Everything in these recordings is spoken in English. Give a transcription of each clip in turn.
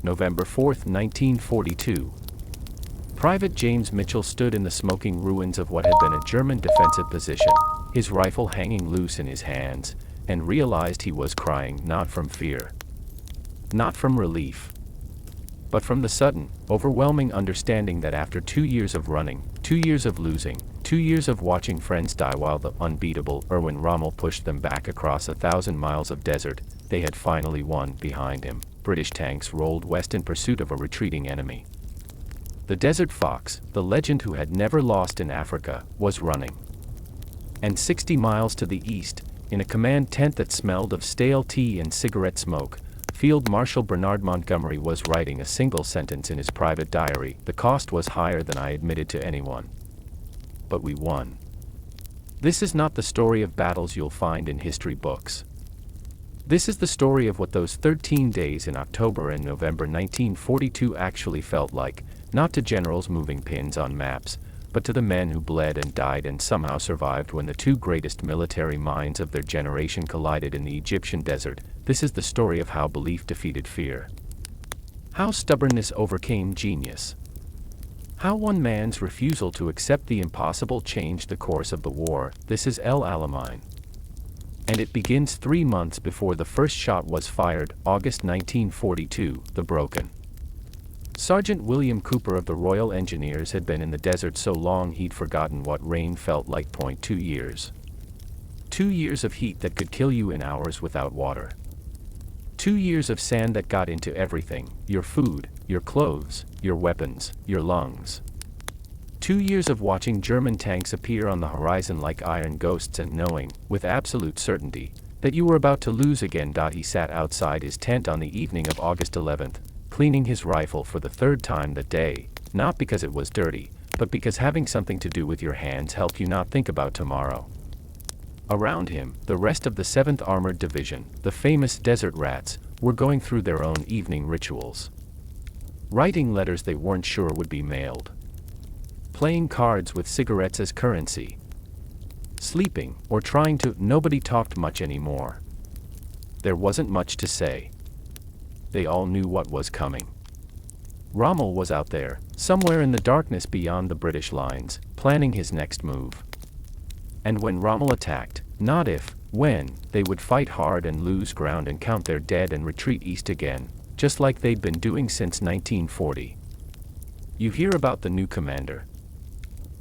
November 4, 1942. Private James Mitchell stood in the smoking ruins of what had been a German defensive position, his rifle hanging loose in his hands, and realized he was crying not from fear, not from relief, but from the sudden, overwhelming understanding that after 2 years of running, 2 years of losing, 2 years of watching friends die while the unbeatable Erwin Rommel pushed them back across 1,000 miles of desert, they had finally won. Behind him, British tanks rolled west in pursuit of a retreating enemy. The Desert Fox, the legend who had never lost in Africa, was running. And 60 miles to the east, in a command tent that smelled of stale tea and cigarette smoke, Field Marshal Bernard Montgomery was writing a single sentence in his private diary: "The cost was higher than I admitted to anyone. But we won." This is not the story of battles you'll find in history books. This is the story of what those 13 days in October and November 1942 actually felt like, not to generals moving pins on maps, but to the men who bled and died and somehow survived when the two greatest military minds of their generation collided in the Egyptian desert. This is the story of how belief defeated fear, how stubbornness overcame genius, how one man's refusal to accept the impossible changed the course of the war. This is El Alamein. And it begins 3 months before the first shot was fired, August 1942, the broken. Sergeant William Cooper of the Royal Engineers had been in the desert so long he'd forgotten what rain felt like. 2 years. 2 years of heat that could kill you in hours without water. 2 years of sand that got into everything: your food, your clothes, your weapons, your lungs. 2 years of watching German tanks appear on the horizon like iron ghosts and knowing, with absolute certainty, that you were about to lose again. He sat outside his tent on the evening of August 11th, cleaning his rifle for the 3rd time that day, not because it was dirty, but because having something to do with your hands helped you not think about tomorrow. Around him, the rest of the 7th Armored Division, the famous Desert Rats, were going through their own evening rituals. Writing letters they weren't sure would be mailed. Playing cards with cigarettes as currency. Sleeping, or trying to. Nobody talked much anymore. There wasn't much to say. They all knew what was coming. Rommel was out there, somewhere in the darkness beyond the British lines, planning his next move. And when Rommel attacked, not if, when, they would fight hard and lose ground and count their dead and retreat east again, just like they'd been doing since 1940. "You hear about the new commander?"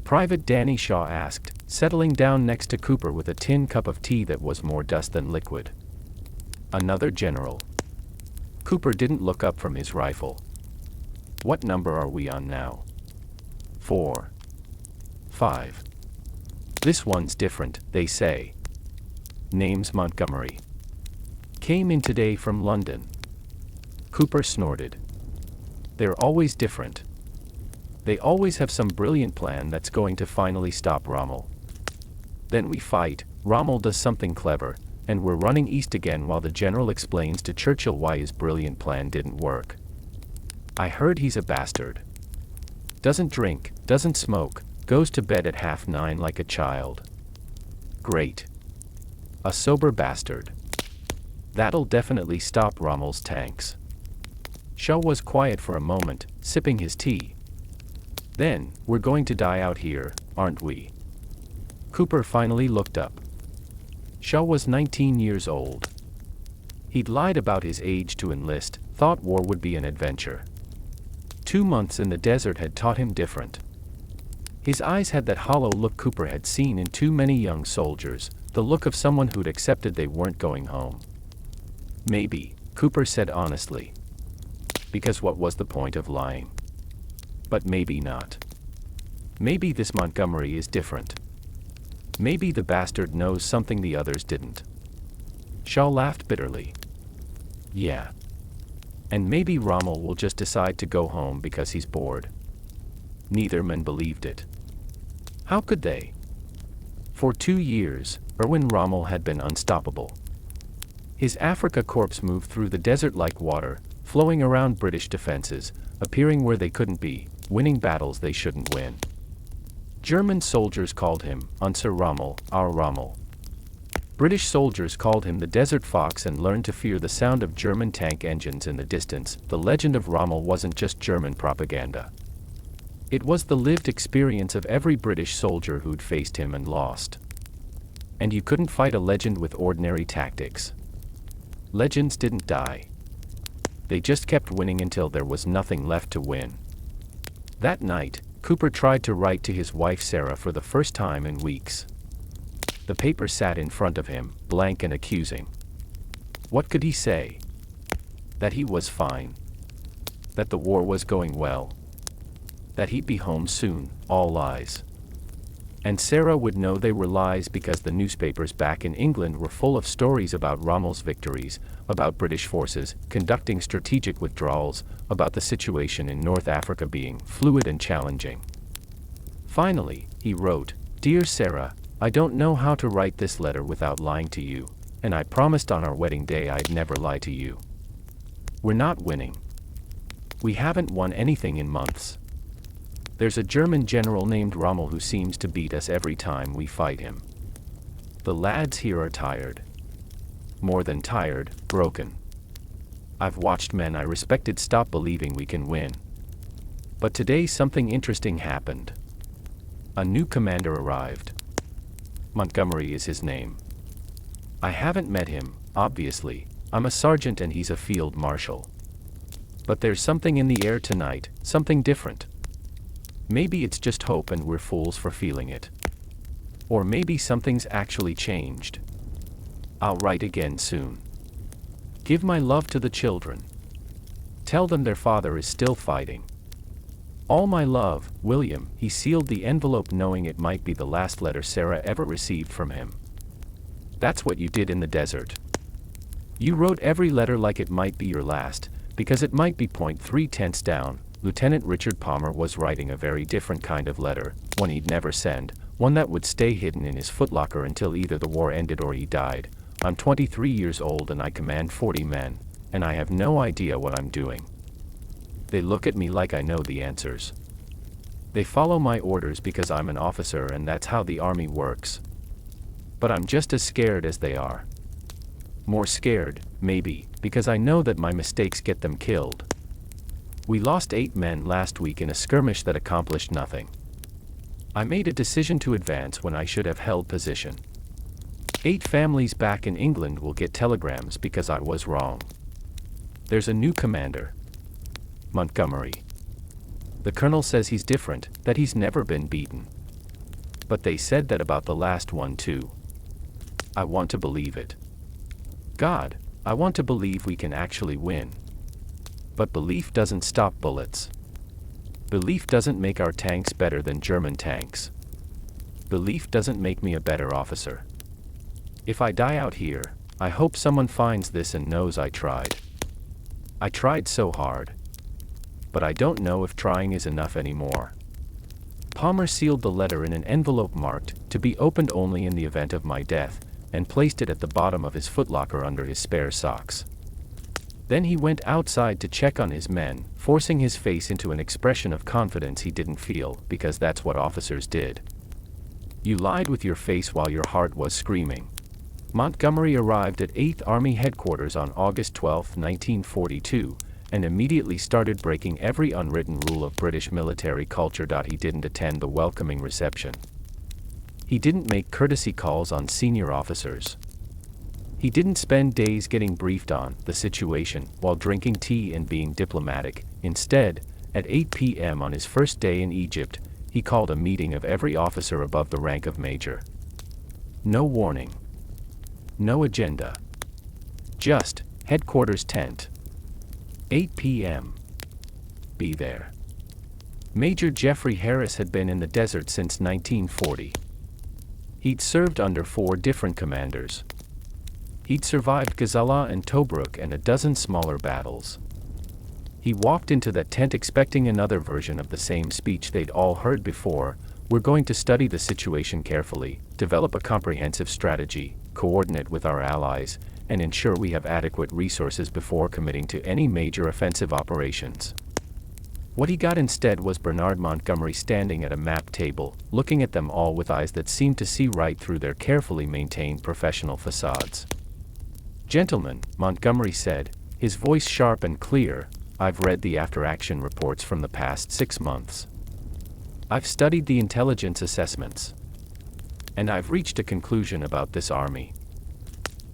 Private Danny Shaw asked, settling down next to Cooper with a tin cup of tea that was more dust than liquid. "Another general." Cooper didn't look up from his rifle. "What number are we on now?" 4. 5. "This one's different, they say." "Name's Montgomery. Came in today from London." Cooper snorted. "They're always different. They always have some brilliant plan that's going to finally stop Rommel. Then we fight, Rommel does something clever, and we're running east again while the general explains to Churchill why his brilliant plan didn't work. I heard he's a bastard. Doesn't drink, doesn't smoke, goes to bed at 9:30 like a child. Great. A sober bastard. That'll definitely stop Rommel's tanks." Shaw was quiet for a moment, sipping his tea. "Then, we're going to die out here, aren't we?" Cooper finally looked up. Shaw was 19 years old. He'd lied about his age to enlist, thought war would be an adventure. 2 months in the desert had taught him different. His eyes had that hollow look Cooper had seen in too many young soldiers, the look of someone who'd accepted they weren't going home. "Maybe," Cooper said honestly. Because what was the point of lying? But maybe not. Maybe this Montgomery is different. Maybe the bastard knows something the others didn't. Shaw laughed bitterly. "Yeah. And maybe Rommel will just decide to go home because he's bored." Neither man believed it. How could they? For 2 years, Erwin Rommel had been unstoppable. His Africa Corps moved through the desert like water, flowing around British defenses, appearing where they couldn't be, winning battles they shouldn't win. German soldiers called him, Unser Rommel, our Rommel. British soldiers called him the Desert Fox and learned to fear the sound of German tank engines in the distance. The legend of Rommel wasn't just German propaganda. It was the lived experience of every British soldier who'd faced him and lost. And you couldn't fight a legend with ordinary tactics. Legends didn't die. They just kept winning until there was nothing left to win. That night, Cooper tried to write to his wife Sarah for the first time in weeks. The paper sat in front of him, blank and accusing. What could he say? That he was fine. That the war was going well. That he'd be home soon, all lies. And Sarah would know they were lies because the newspapers back in England were full of stories about Rommel's victories, about British forces conducting strategic withdrawals, about the situation in North Africa being fluid and challenging. Finally, he wrote, "Dear Sarah, I don't know how to write this letter without lying to you, and I promised on our wedding day I'd never lie to you. We're not winning. We haven't won anything in months. There's a German general named Rommel who seems to beat us every time we fight him. The lads here are tired. More than tired, broken. I've watched men I respected stop believing we can win. But today something interesting happened. A new commander arrived. Montgomery is his name. I haven't met him, obviously. I'm a sergeant and he's a field marshal. But there's something in the air tonight, something different. Maybe it's just hope and we're fools for feeling it. Or maybe something's actually changed. I'll write again soon. Give my love to the children. Tell them their father is still fighting. All my love, William." He sealed the envelope knowing it might be the last letter Sarah ever received from him. That's what you did in the desert. You wrote every letter like it might be your last, because it might be point 3/10 down. Lieutenant Richard Palmer was writing a very different kind of letter, one he'd never send, one that would stay hidden in his footlocker until either the war ended or he died. I'm 23 years old and I command 40 men, and I have no idea what I'm doing. They look at me like I know the answers. They follow my orders because I'm an officer and that's how the army works. But I'm just as scared as they are. More scared, maybe, because I know that my mistakes get them killed. We lost 8 men last week in a skirmish that accomplished nothing. I made a decision to advance when I should have held position. 8 families back in England will get telegrams because I was wrong. There's a new commander. Montgomery. The colonel says he's different, that he's never been beaten. But they said that about the last one too. I want to believe it. God, I want to believe we can actually win. But belief doesn't stop bullets. Belief doesn't make our tanks better than German tanks. Belief doesn't make me a better officer. If I die out here, I hope someone finds this and knows I tried. I tried so hard. But I don't know if trying is enough anymore." Palmer sealed the letter in an envelope marked, "To be opened only in the event of my death," and placed it at the bottom of his footlocker under his spare socks. Then he went outside to check on his men, forcing his face into an expression of confidence he didn't feel, because that's what officers did. You lied with your face while your heart was screaming. Montgomery arrived at 8th Army Headquarters on August 12, 1942, and immediately started breaking every unwritten rule of British military culture. He didn't attend the welcoming reception. He didn't make courtesy calls on senior officers. He didn't spend days getting briefed on the situation while drinking tea and being diplomatic. Instead, at 8 p.m. on his first day in Egypt, he called a meeting of every officer above the rank of major. No warning. No agenda. Just, headquarters tent. 8 p.m. Be there. Major Jeffrey Harris had been in the desert since 1940. He'd served under 4 different commanders. He'd survived Gazala and Tobruk and a dozen smaller battles. He walked into that tent expecting another version of the same speech they'd all heard before. We're going to study the situation carefully, develop a comprehensive strategy, coordinate with our allies, and ensure we have adequate resources before committing to any major offensive operations. What he got instead was Bernard Montgomery standing at a map table, looking at them all with eyes that seemed to see right through their carefully maintained professional facades. "Gentlemen," Montgomery said, his voice sharp and clear, "I've read the after-action reports from the past 6 months. I've studied the intelligence assessments. And I've reached a conclusion about this army."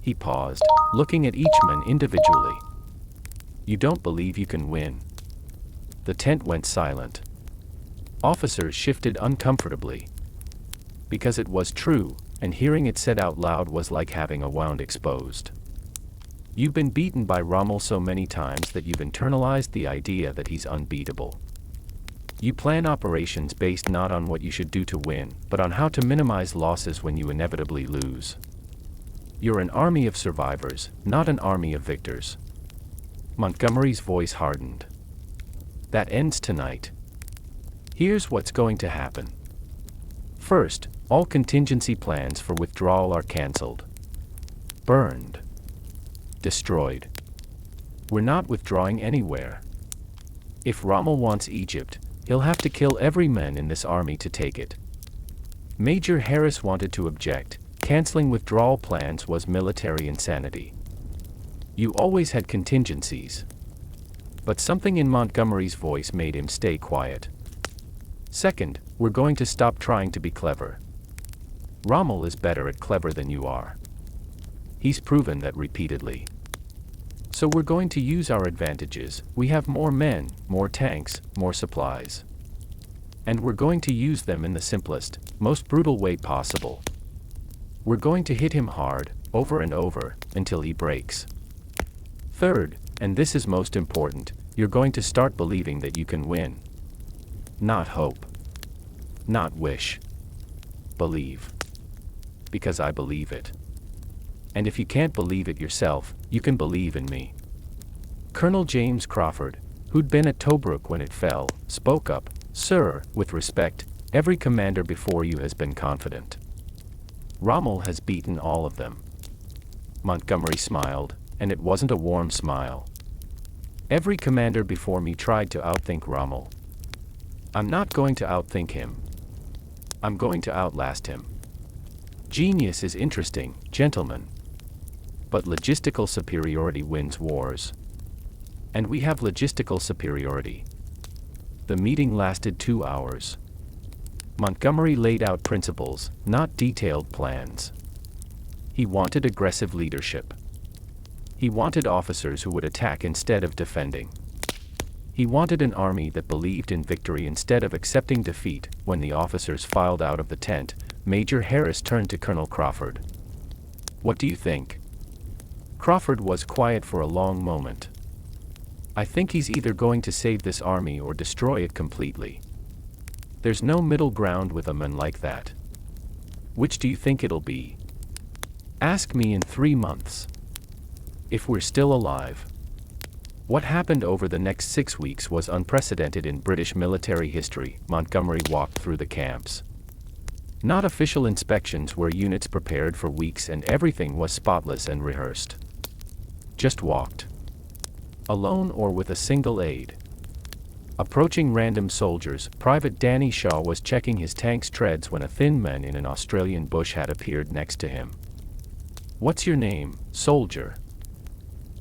He paused, looking at each man individually. "You don't believe you can win?" The tent went silent. Officers shifted uncomfortably. Because it was true, and hearing it said out loud was like having a wound exposed. "You've been beaten by Rommel so many times that you've internalized the idea that he's unbeatable. You plan operations based not on what you should do to win, but on how to minimize losses when you inevitably lose. You're an army of survivors, not an army of victors." Montgomery's voice hardened. "That ends tonight. Here's what's going to happen. First, all contingency plans for withdrawal are cancelled. Burned. Destroyed. We're not withdrawing anywhere. If Rommel wants Egypt, he'll have to kill every man in this army to take it." Major Harris wanted to object. Canceling withdrawal plans was military insanity. You always had contingencies. But something in Montgomery's voice made him stay quiet. "Second, we're going to stop trying to be clever. Rommel is better at clever than you are. He's proven that repeatedly. So we're going to use our advantages. We have more men, more tanks, more supplies. And we're going to use them in the simplest, most brutal way possible. We're going to hit him hard, over and over, until he breaks. Third, and this is most important, you're going to start believing that you can win. Not hope. Not wish. Believe. Because I believe it. And if you can't believe it yourself, you can believe in me." Colonel James Crawford, who'd been at Tobruk when it fell, spoke up, "Sir, with respect, every commander before you has been confident. Rommel has beaten all of them." Montgomery smiled, and it wasn't a warm smile. "Every commander before me tried to outthink Rommel. I'm not going to outthink him. I'm going to outlast him. Genius is interesting, gentlemen. But logistical superiority wins wars. And we have logistical superiority." The meeting lasted 2 hours. Montgomery laid out principles, not detailed plans. He wanted aggressive leadership. He wanted officers who would attack instead of defending. He wanted an army that believed in victory instead of accepting defeat. When the officers filed out of the tent, Major Harris turned to Colonel Crawford. "What do you think?" Crawford was quiet for a long moment. "I think he's either going to save this army or destroy it completely. There's no middle ground with a man like that. Which do you think it'll be? Ask me in 3 months. If we're still alive." What happened over the next 6 weeks was unprecedented in British military history. Montgomery walked through the camps. Not official inspections where units prepared for weeks and everything was spotless and rehearsed. Just walked. Alone or with a single aide. Approaching random soldiers, Private Danny Shaw was checking his tank's treads when a thin man in an Australian bush hat appeared next to him. "What's your name, soldier?"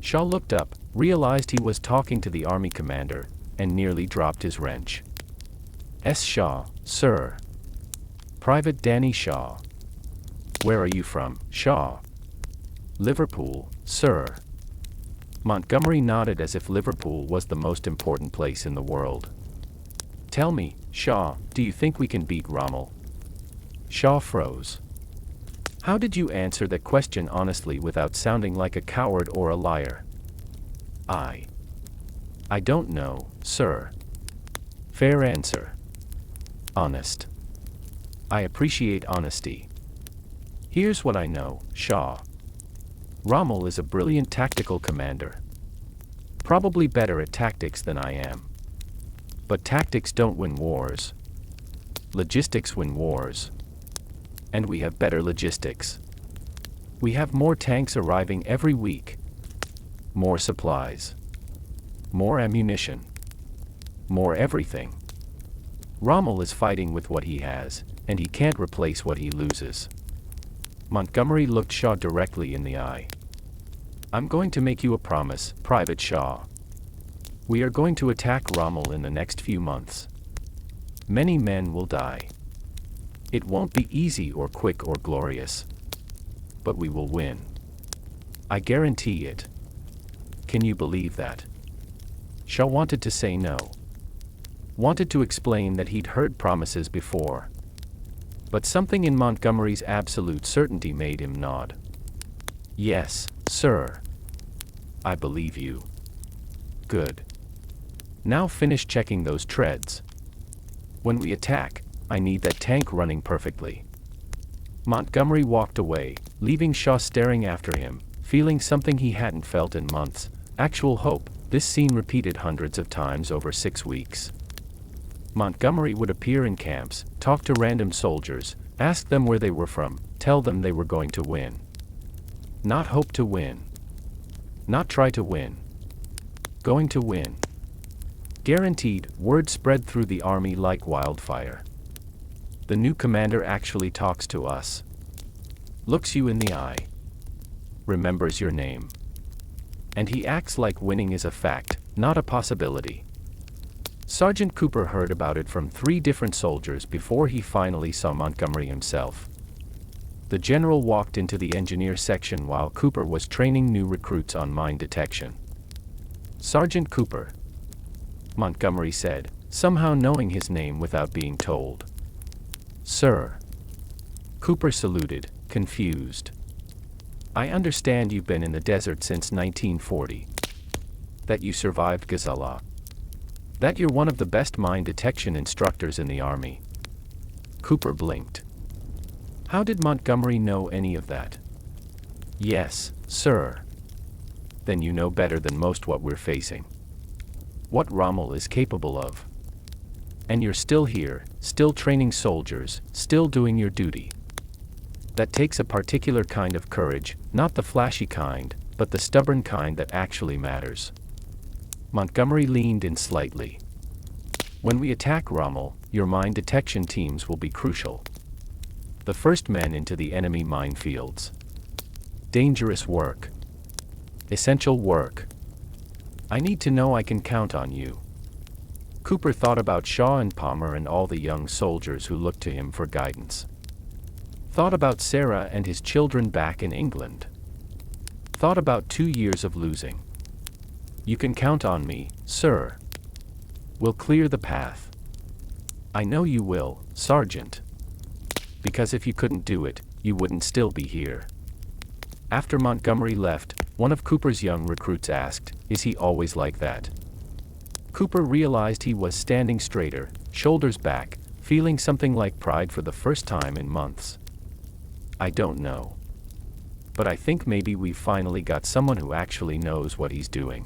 Shaw looked up, realized he was talking to the army commander, and nearly dropped his wrench. "S. Shaw, sir. Private Danny Shaw." "Where are you from, Shaw?" "Liverpool, sir." Montgomery nodded as if Liverpool was the most important place in the world. "Tell me, Shaw, do you think we can beat Rommel?" Shaw froze. How did you answer that question honestly without sounding like a coward or a liar? I don't know, sir." "Fair answer. Honest. I appreciate honesty. Here's what I know, Shaw. Rommel is a brilliant tactical commander. Probably better at tactics than I am. But tactics don't win wars. Logistics win wars. And we have better logistics. We have more tanks arriving every week. More supplies. More ammunition. more everything. Rommel is fighting with what he has, and he can't replace what he loses. Montgomery looked Shaw directly in the eye. I'm going to make you a promise, Private Shaw. We are going to attack Rommel in the next few months. Many men will die. It won't be easy or quick or glorious. But we will win. I guarantee it. Can you believe that? Shaw wanted to say no. Wanted to explain that he'd heard promises before. But something in Montgomery's absolute certainty made him nod. Yes, sir. I believe you. Good. Now finish checking those treads. When we attack, I need that tank running perfectly. Montgomery walked away, leaving Shaw staring after him, feeling something he hadn't felt in months, actual hope. This scene repeated hundreds of times over 6 weeks. Montgomery would appear in camps, talk to random soldiers, ask them where they were from, tell them they were going to win. Not hope to win. Not try to win. Going to win. Guaranteed. Word spread through the army like wildfire. The new commander actually talks to us. Looks you in the eye. Remembers your name. And he acts like winning is a fact, not a possibility. Sergeant Cooper heard about it from 3 different soldiers before he finally saw Montgomery himself. The general walked into the engineer section while Cooper was training new recruits on mine detection. Sergeant Cooper, Montgomery said, somehow knowing his name without being told. Sir. Cooper saluted, confused. I understand you've been in the desert since 1940. That you survived Gazala. That you're one of the best mine detection instructors in the army. Cooper blinked. How did Montgomery know any of that? Yes, sir. Then you know better than most what we're facing. What Rommel is capable of. And you're still here, still training soldiers, still doing your duty. That takes a particular kind of courage, not the flashy kind, but the stubborn kind that actually matters. Montgomery leaned in slightly. When we attack Rommel, your mine detection teams will be crucial. The first men into the enemy minefields. Dangerous work. Essential work. I need to know I can count on you. Cooper thought about Shaw and Palmer and all the young soldiers who looked to him for guidance. Thought about Sarah and his children back in England. Thought about 2 years of losing. You can count on me, sir. We'll clear the path. I know you will, Sergeant. Because if you couldn't do it, you wouldn't still be here. After Montgomery left, one of Cooper's young recruits asked, is he always like that? Cooper realized he was standing straighter, shoulders back, feeling something like pride for the first time in months. I don't know. But I think maybe we've finally got someone who actually knows what he's doing.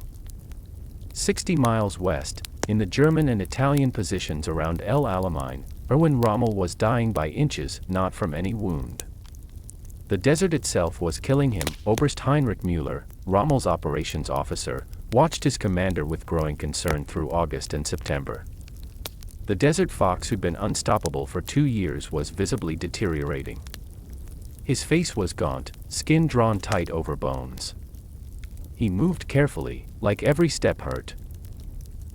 60 miles west, in the German and Italian positions around El Alamein, Erwin Rommel was dying by inches, not from any wound. The desert itself was killing him. Oberst Heinrich Müller, Rommel's operations officer, watched his commander with growing concern through August and September. The desert fox who'd been unstoppable for 2 years was visibly deteriorating. His face was gaunt, skin drawn tight over bones. He moved carefully, like every step hurt.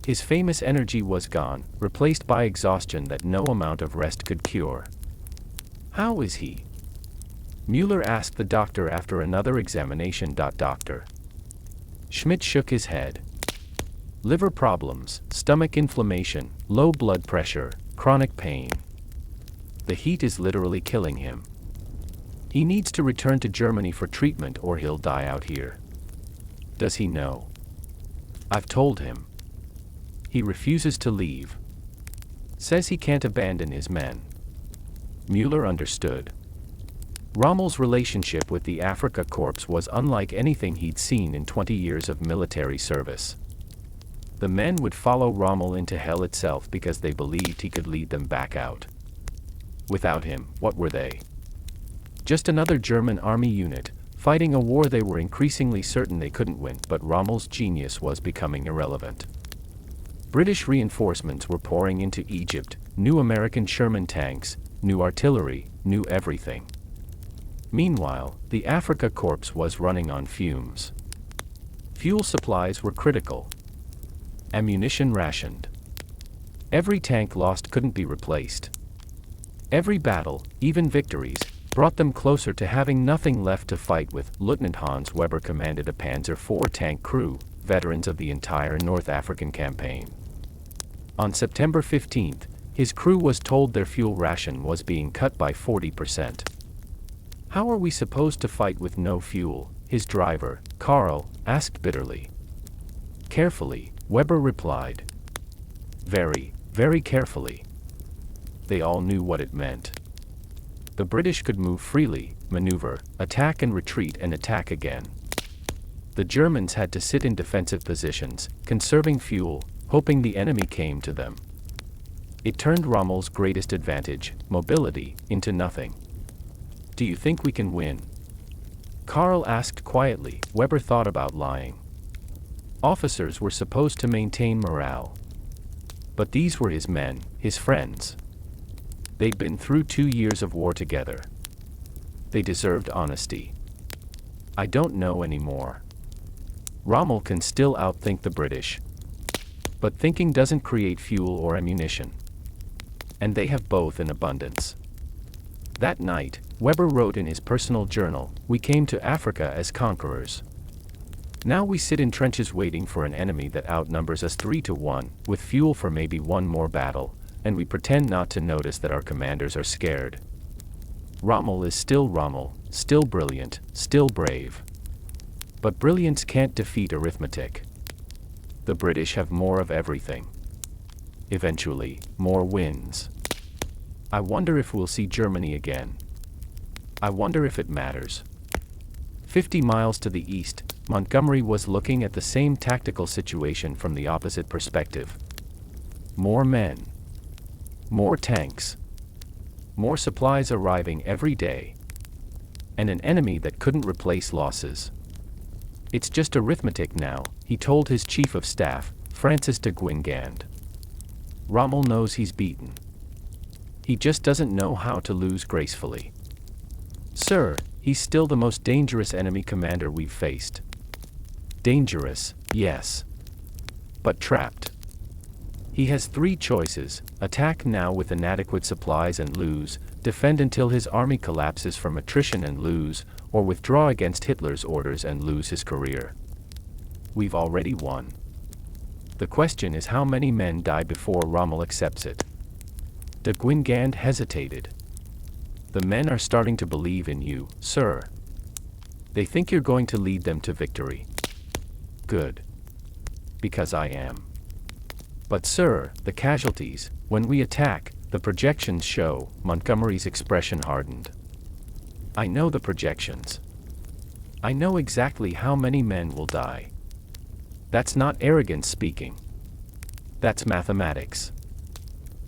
His famous energy was gone, replaced by exhaustion that no amount of rest could cure. How is he? Müller asked the doctor after another examination. Doctor. Schmidt shook his head. Liver problems, stomach inflammation, low blood pressure, chronic pain. The heat is literally killing him. He needs to return to Germany for treatment or he'll die out here. Does he know? I've told him. He refuses to leave. Says he can't abandon his men. Müller understood. Rommel's relationship with the Afrika Korps was unlike anything he'd seen in 20 years of military service. The men would follow Rommel into hell itself because they believed he could lead them back out. Without him, what were they? Just another German army unit, fighting a war they were increasingly certain they couldn't win, but Rommel's genius was becoming irrelevant. British reinforcements were pouring into Egypt, new American Sherman tanks, new artillery, new everything. Meanwhile, the Afrika Korps was running on fumes. Fuel supplies were critical. Ammunition rationed. Every tank lost couldn't be replaced. Every battle, even victories, brought them closer to having nothing left to fight with. Lieutenant Hans Weber commanded a Panzer IV tank crew, veterans of the entire North African campaign. On September 15th, his crew was told their fuel ration was being cut by 40%. How are we supposed to fight with no fuel? His driver, Karl, asked bitterly. Carefully, Weber replied. Very, very carefully. They all knew what it meant. The British could move freely, maneuver, attack and retreat and attack again. The Germans had to sit in defensive positions, conserving fuel, hoping the enemy came to them. It turned Rommel's greatest advantage, mobility, into nothing. Do you think we can win? Karl asked quietly. Weber thought about lying. Officers were supposed to maintain morale. But these were his men, his friends. They'd been through 2 years of war together. They deserved honesty. I don't know anymore. Rommel can still outthink the British. But thinking doesn't create fuel or ammunition. And they have both in abundance. That night, Weber wrote in his personal journal, "We came to Africa as conquerors. Now we sit in trenches waiting for an enemy that outnumbers us 3-1, with fuel for maybe one more battle, and we pretend not to notice that our commanders are scared." Rommel is still Rommel, still brilliant, still brave. But brilliance can't defeat arithmetic. The British have more of everything. Eventually, more wins. I wonder if we'll see Germany again. I wonder if it matters. 50 miles to the east, Montgomery was looking at the same tactical situation from the opposite perspective. More men. More tanks. More supplies arriving every day. And an enemy that couldn't replace losses. It's just arithmetic now, he told his chief of staff, Francis de Guingand. Rommel knows he's beaten. He just doesn't know how to lose gracefully. Sir, he's still the most dangerous enemy commander we've faced. Dangerous, yes. But trapped. He has 3 choices: attack now with inadequate supplies and lose, defend until his army collapses from attrition and lose, or withdraw against Hitler's orders and lose his career. We've already won. The question is how many men die before Rommel accepts it. De Guingand hesitated. The men are starting to believe in you, sir. They think you're going to lead them to victory. Good. Because I am. But sir, the casualties, when we attack, the projections show. Montgomery's expression hardened. I know the projections. I know exactly how many men will die. That's not arrogance speaking. That's mathematics.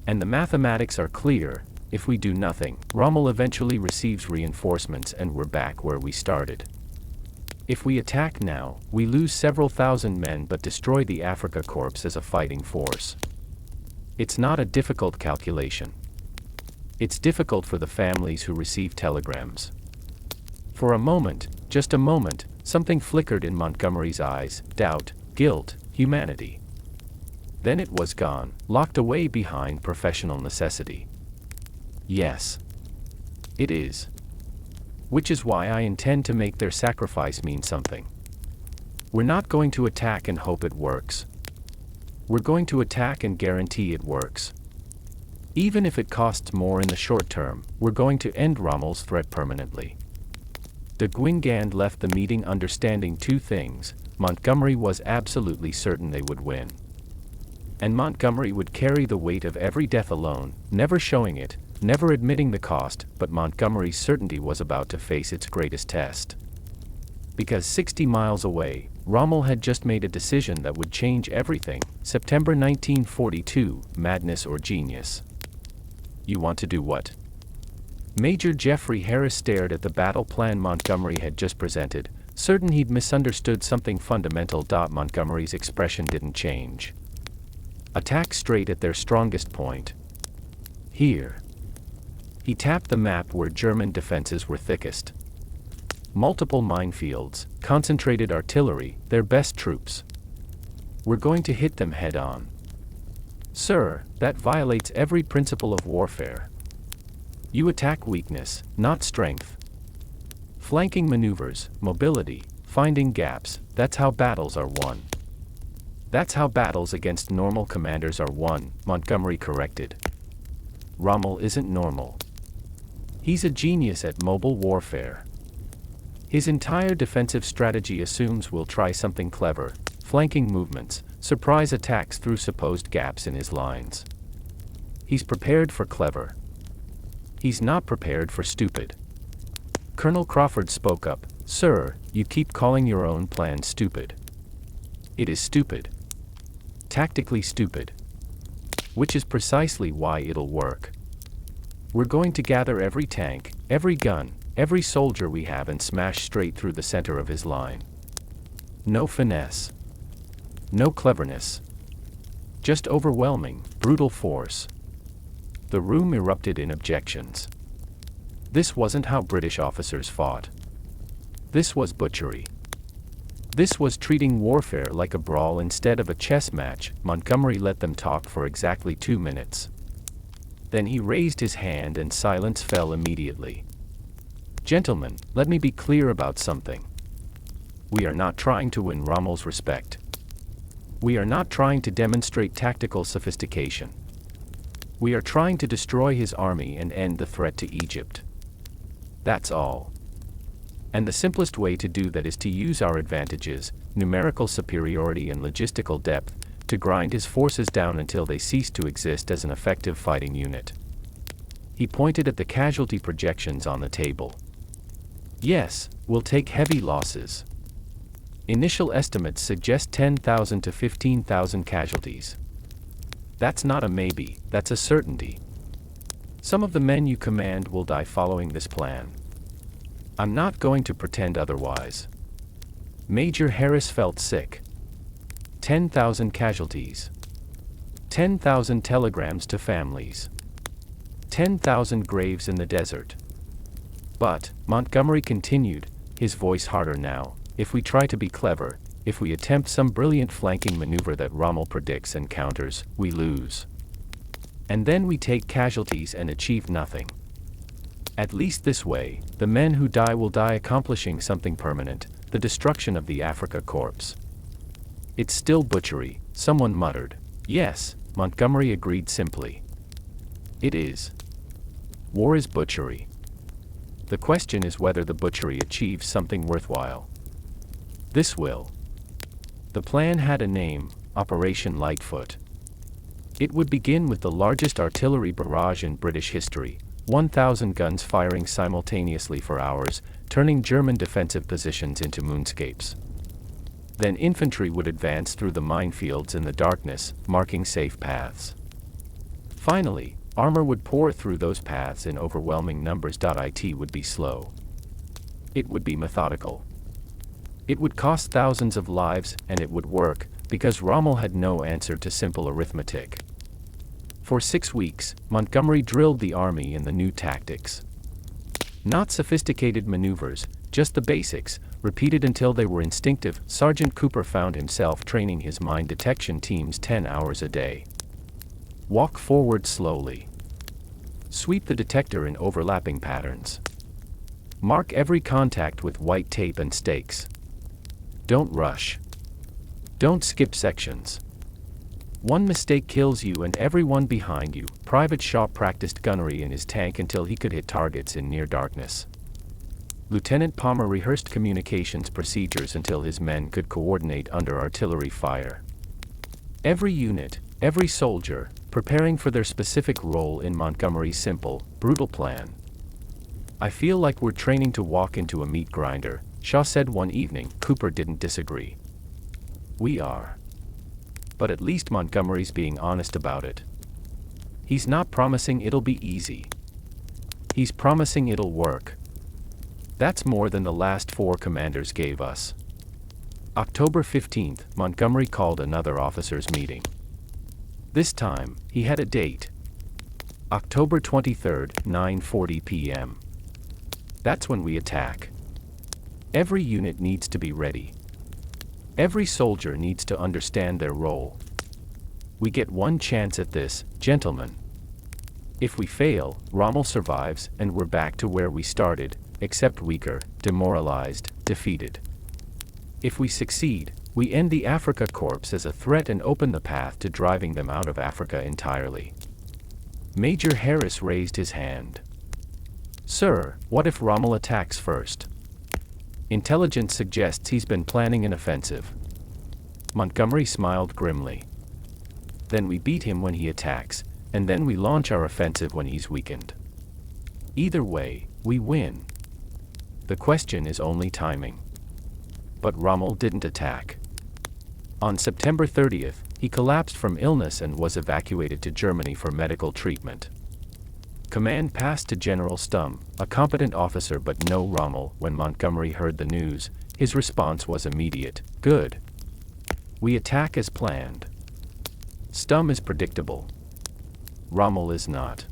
And the mathematics are clear. If we do nothing, Rommel eventually receives reinforcements and we're back where we started. If we attack now, we lose several thousand men but destroy the Afrika Korps as a fighting force. It's not a difficult calculation. It's difficult for the families who receive telegrams. For a moment, just a moment, something flickered in Montgomery's eyes: doubt, guilt, humanity. Then it was gone, locked away behind professional necessity. Yes. It is. Which is why I intend to make their sacrifice mean something. We're not going to attack and hope it works. We're going to attack and guarantee it works. Even if it costs more in the short term, we're going to end Rommel's threat permanently. De Guingand left the meeting understanding 2 things. Montgomery was absolutely certain they would win. And Montgomery would carry the weight of every death alone, never showing it, never admitting the cost, but Montgomery's certainty was about to face its greatest test. Because 60 miles away, Rommel had just made a decision that would change everything. September 1942, madness or genius. You want to do what? Major Jeffrey Harris stared at the battle plan Montgomery had just presented, certain he'd misunderstood something fundamental. Montgomery's expression didn't change. Attack straight at their strongest point. Here. He tapped the map where German defenses were thickest. Multiple minefields, concentrated artillery, their best troops. We're going to hit them head on. Sir, that violates every principle of warfare. You attack weakness, not strength. Flanking maneuvers, mobility, finding gaps, that's how battles are won. That's how battles against normal commanders are won, Montgomery corrected. Rommel isn't normal. He's a genius at mobile warfare. His entire defensive strategy assumes we'll try something clever, flanking movements, surprise attacks through supposed gaps in his lines. He's prepared for clever. He's not prepared for stupid. Colonel Crawford spoke up. Sir, you keep calling your own plan stupid. It is stupid. Tactically stupid. Which is precisely why it'll work. We're going to gather every tank, every gun, every soldier we have and smash straight through the center of his line. No finesse. No cleverness. Just overwhelming, brutal force. The room erupted in objections. This wasn't how British officers fought. This was butchery. This was treating warfare like a brawl instead of a chess match. Montgomery let them talk for exactly 2 minutes. Then he raised his hand and silence fell immediately. Gentlemen, let me be clear about something. We are not trying to win Rommel's respect. We are not trying to demonstrate tactical sophistication. We are trying to destroy his army and end the threat to Egypt. That's all. And the simplest way to do that is to use our advantages, numerical superiority and logistical depth, to grind his forces down until they cease to exist as an effective fighting unit. He pointed at the casualty projections on the table. Yes, we'll take heavy losses. Initial estimates suggest 10,000 to 15,000 casualties. That's not a maybe, that's a certainty. Some of the men you command will die following this plan. I'm not going to pretend otherwise. Major Harris felt sick. 10,000 casualties. 10,000 telegrams to families. 10,000 graves in the desert. But, Montgomery continued, his voice harder now, if we try to be clever, if we attempt some brilliant flanking maneuver that Rommel predicts and counters, we lose. And then we take casualties and achieve nothing. At least this way, the men who die will die accomplishing something permanent, the destruction of the Africa Corps. It's still butchery, someone muttered. Yes, Montgomery agreed simply. It is. War is butchery. The question is whether the butchery achieves something worthwhile. This will. The plan had a name, Operation Lightfoot. It would begin with the largest artillery barrage in British history, 1,000 guns firing simultaneously for hours, turning German defensive positions into moonscapes. Then infantry would advance through the minefields in the darkness, marking safe paths. Finally, armor would pour through those paths in overwhelming numbers. It would be slow. It would be methodical. It would cost thousands of lives, and it would work, because Rommel had no answer to simple arithmetic. For 6 weeks, Montgomery drilled the army in the new tactics. Not sophisticated maneuvers, just the basics, repeated until they were instinctive. Sergeant Cooper found himself training his mine detection teams 10 hours a day. Walk forward slowly. Sweep the detector in overlapping patterns. Mark every contact with white tape and stakes. Don't rush. Don't skip sections. One mistake kills you and everyone behind you. Private Shaw practiced gunnery in his tank until he could hit targets in near darkness. Lieutenant Palmer rehearsed communications procedures until his men could coordinate under artillery fire. Every unit, every soldier, preparing for their specific role in Montgomery's simple, brutal plan. I feel like we're training to walk into a meat grinder, Shaw said one evening. Cooper didn't disagree. We are. But at least Montgomery's being honest about it. He's not promising it'll be easy. He's promising it'll work. That's more than the last 4 commanders gave us. October 15th, Montgomery called another officers' meeting. This time, he had a date. October 23rd, 9:40 p.m. That's when we attack. Every unit needs to be ready. Every soldier needs to understand their role. We get one chance at this, gentlemen. If we fail, Rommel survives and we're back to where we started, except weaker, demoralized, defeated. If we succeed, we end the Africa Corps as a threat and open the path to driving them out of Africa entirely. Major Harris raised his hand. Sir, what if Rommel attacks first? Intelligence suggests he's been planning an offensive. Montgomery smiled grimly. Then we beat him when he attacks, and then we launch our offensive when he's weakened. Either way, we win. The question is only timing. But Rommel didn't attack. On September 30th, he collapsed from illness and was evacuated to Germany for medical treatment. Command passed to General Stumm, a competent officer but no Rommel. When Montgomery heard the news, his response was immediate. Good. We attack as planned. Stumm is predictable. Rommel is not.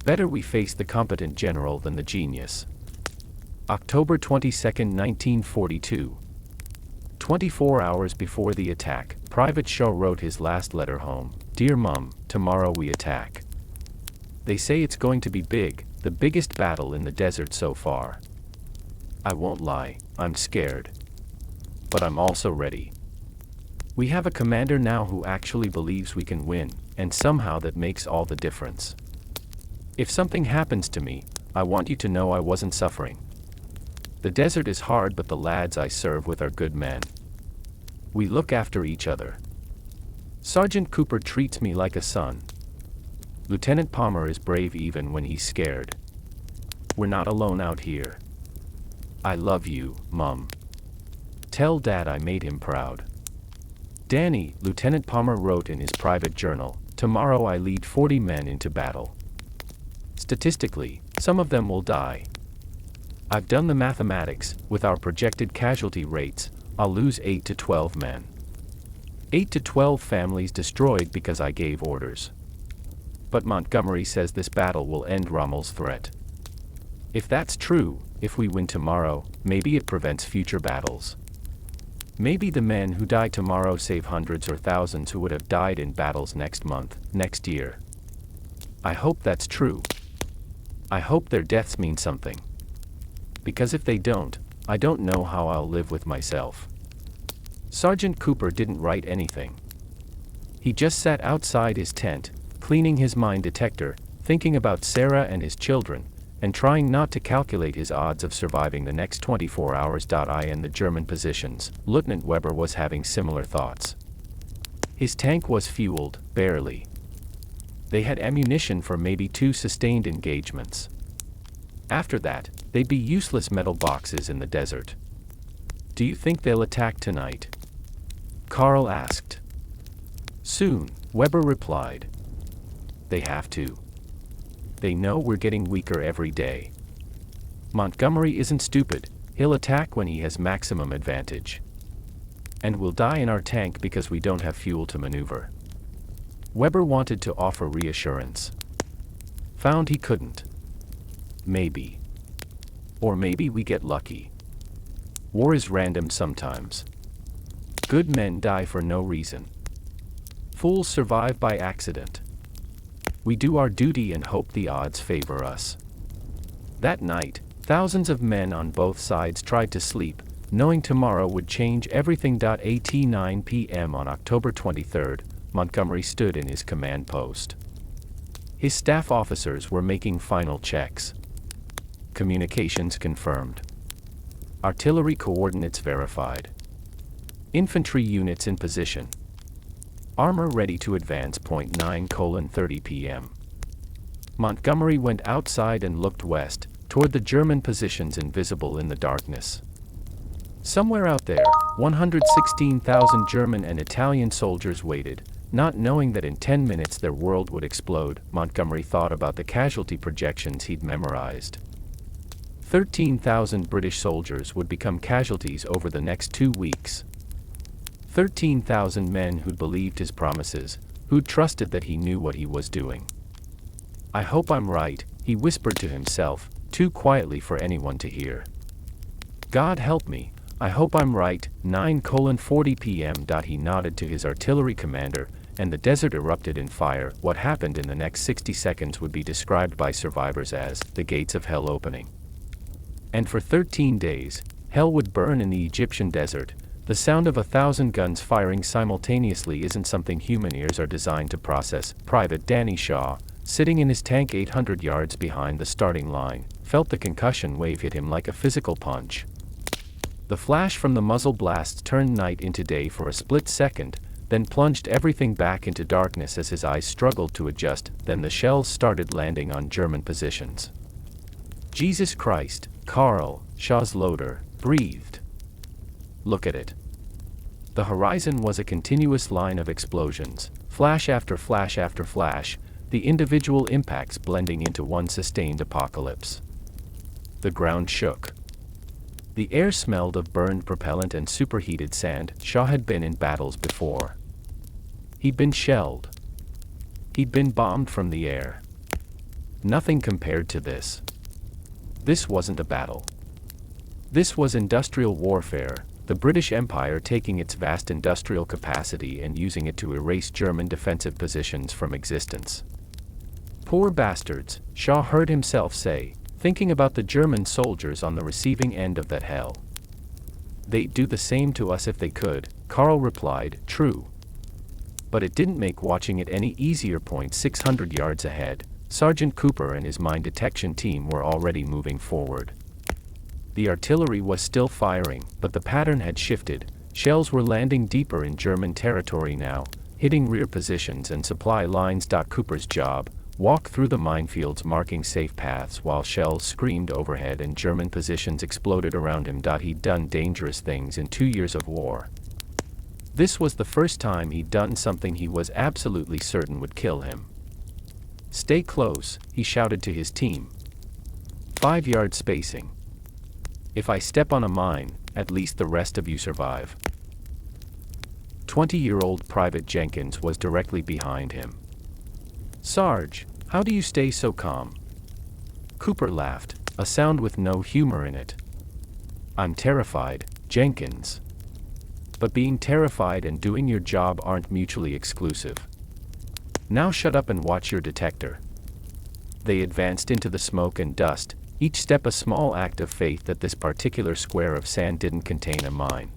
Better we face the competent general than the genius. October 22, 1942. 24 hours before the attack, Private Shaw wrote his last letter home. Dear Mum, tomorrow we attack. They say it's going to be big, the biggest battle in the desert so far. I won't lie, I'm scared. But I'm also ready. We have a commander now who actually believes we can win, and somehow that makes all the difference. If something happens to me, I want you to know I wasn't suffering. The desert is hard, but the lads I serve with are good men. We look after each other. Sergeant Cooper treats me like a son. Lieutenant Palmer is brave even when he's scared. We're not alone out here. I love you, Mum. Tell Dad I made him proud. Danny, Lieutenant Palmer wrote in his private journal, tomorrow I lead 40 men into battle. Statistically, some of them will die. I've done the mathematics. With our projected casualty rates, I'll lose 8 to 12 men. 8 to 12 families destroyed because I gave orders. But Montgomery says this battle will end Rommel's threat. If that's true, if we win tomorrow, maybe it prevents future battles. Maybe the men who die tomorrow save hundreds or thousands who would have died in battles next month, next year. I hope that's true. I hope their deaths mean something. Because if they don't, I don't know how I'll live with myself. Sergeant Cooper didn't write anything. He just sat outside his tent, cleaning his mine detector, thinking about Sarah and his children, and trying not to calculate his odds of surviving the next 24 hours. In the German positions, Lieutenant Weber was having similar thoughts. His tank was fueled, barely. They had ammunition for maybe 2 sustained engagements. After that, they'd be useless metal boxes in the desert. Do you think they'll attack tonight? Carl asked. Soon, Weber replied. They have to. They know we're getting weaker every day. Montgomery isn't stupid, he'll attack when he has maximum advantage. And we'll die in our tank because we don't have fuel to maneuver. Weber wanted to offer reassurance. Found he couldn't. Maybe. Or maybe we get lucky. War is random sometimes. Good men die for no reason. Fools survive by accident. We do our duty and hope the odds favor us. That night, thousands of men on both sides tried to sleep, knowing tomorrow would change everything. At 9 p.m. on October 23rd, Montgomery stood in his command post. His staff officers were making final checks. Communications confirmed. Artillery coordinates verified. Infantry units in position. Armor ready to advance. 9:30 p.m. Montgomery went outside and looked west, toward the German positions invisible in the darkness. Somewhere out there, 116,000 German and Italian soldiers waited, not knowing that in 10 minutes their world would explode. Montgomery thought about the casualty projections he'd memorized. 13,000 British soldiers would become casualties over the next 2 weeks. 13,000 men who'd believed his promises, who'd trusted that he knew what he was doing. "I hope I'm right," he whispered to himself, too quietly for anyone to hear. "God help me, I hope I'm right." 9:40 p.m. He nodded to his artillery commander, and the desert erupted in fire. What happened in the next 60 seconds would be described by survivors as the gates of hell opening. And for 13 days, hell would burn in the Egyptian desert. The sound of 1,000 guns firing simultaneously isn't something human ears are designed to process. Private Danny Shaw, sitting in his tank 800 yards behind the starting line, felt the concussion wave hit him like a physical punch. The flash from the muzzle blasts turned night into day for a split second, then plunged everything back into darkness as his eyes struggled to adjust. Then the shells started landing on German positions. Jesus Christ, Carl, Shaw's loader, breathed. Look at it. The horizon was a continuous line of explosions, flash after flash after flash, the individual impacts blending into one sustained apocalypse. The ground shook. The air smelled of burned propellant and superheated sand. Shaw had been in battles before. He'd been shelled. He'd been bombed from the air. Nothing compared to this. This wasn't a battle. This was industrial warfare, the British Empire taking its vast industrial capacity and using it to erase German defensive positions from existence. "Poor bastards," Shaw heard himself say, thinking about the German soldiers on the receiving end of that hell. "They'd do the same to us if they could," Carl replied, "True. But it didn't make watching it any easier." 600 yards ahead, Sergeant Cooper and his mine detection team were already moving forward. The artillery was still firing, but the pattern had shifted. Shells were landing deeper in German territory now, hitting rear positions and supply lines. Cooper's job: walk through the minefields marking safe paths while shells screamed overhead and German positions exploded around him. He'd done dangerous things in 2 years of war. This was the first time he'd done something he was absolutely certain would kill him. "Stay close," he shouted to his team. 5-yard spacing. "If I step on a mine, at least the rest of you survive." 20-year-old Private Jenkins was directly behind him. "Sarge, how do you stay so calm?" Cooper laughed, a sound with no humor in it. "I'm terrified, Jenkins. But being terrified and doing your job aren't mutually exclusive. Now shut up and watch your detector." They advanced into the smoke and dust, each step a small act of faith that this particular square of sand didn't contain a mine.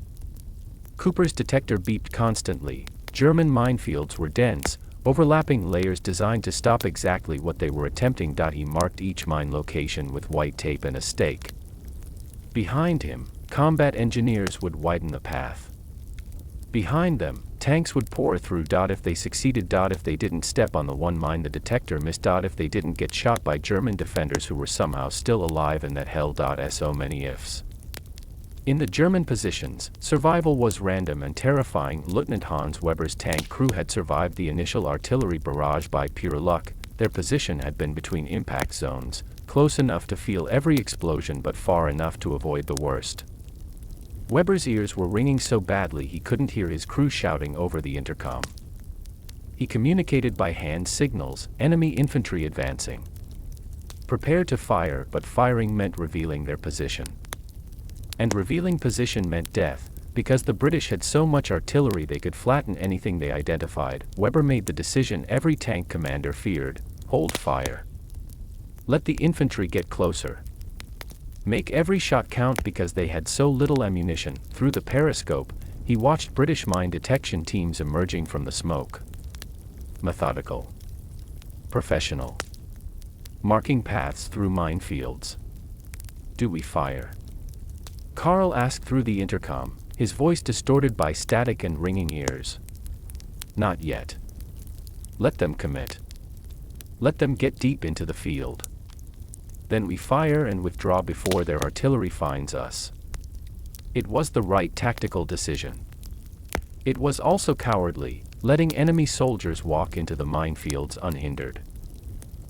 Cooper's detector beeped constantly. German minefields were dense, overlapping layers designed to stop exactly what they were attempting. He marked each mine location with white tape and a stake. Behind him, combat engineers would widen the path. Behind them, tanks would pour through. If they succeeded. If they didn't step on the one mine the detector missed. If they didn't get shot by German defenders who were somehow still alive in that hell. So many ifs. In the German positions, survival was random and terrifying. Lieutenant Hans Weber's tank crew had survived the initial artillery barrage by pure luck. Their position had been between impact zones, close enough to feel every explosion but far enough to avoid the worst. Weber's ears were ringing so badly he couldn't hear his crew shouting over the intercom. He communicated by hand signals: enemy infantry advancing. Prepare to fire, but firing meant revealing their position. And revealing position meant death, because the British had so much artillery they could flatten anything they identified. Weber made the decision every tank commander feared: hold fire. Let the infantry get closer. Make every shot count because they had so little ammunition. Through the periscope, he watched British mine detection teams emerging from the smoke. Methodical. Professional. Marking paths through minefields. "Do we fire?" Carl asked through the intercom, his voice distorted by static and ringing ears. "Not yet. Let them commit. Let them get deep into the field. Then we fire and withdraw before their artillery finds us." It was the right tactical decision. It was also cowardly, letting enemy soldiers walk into the minefields unhindered.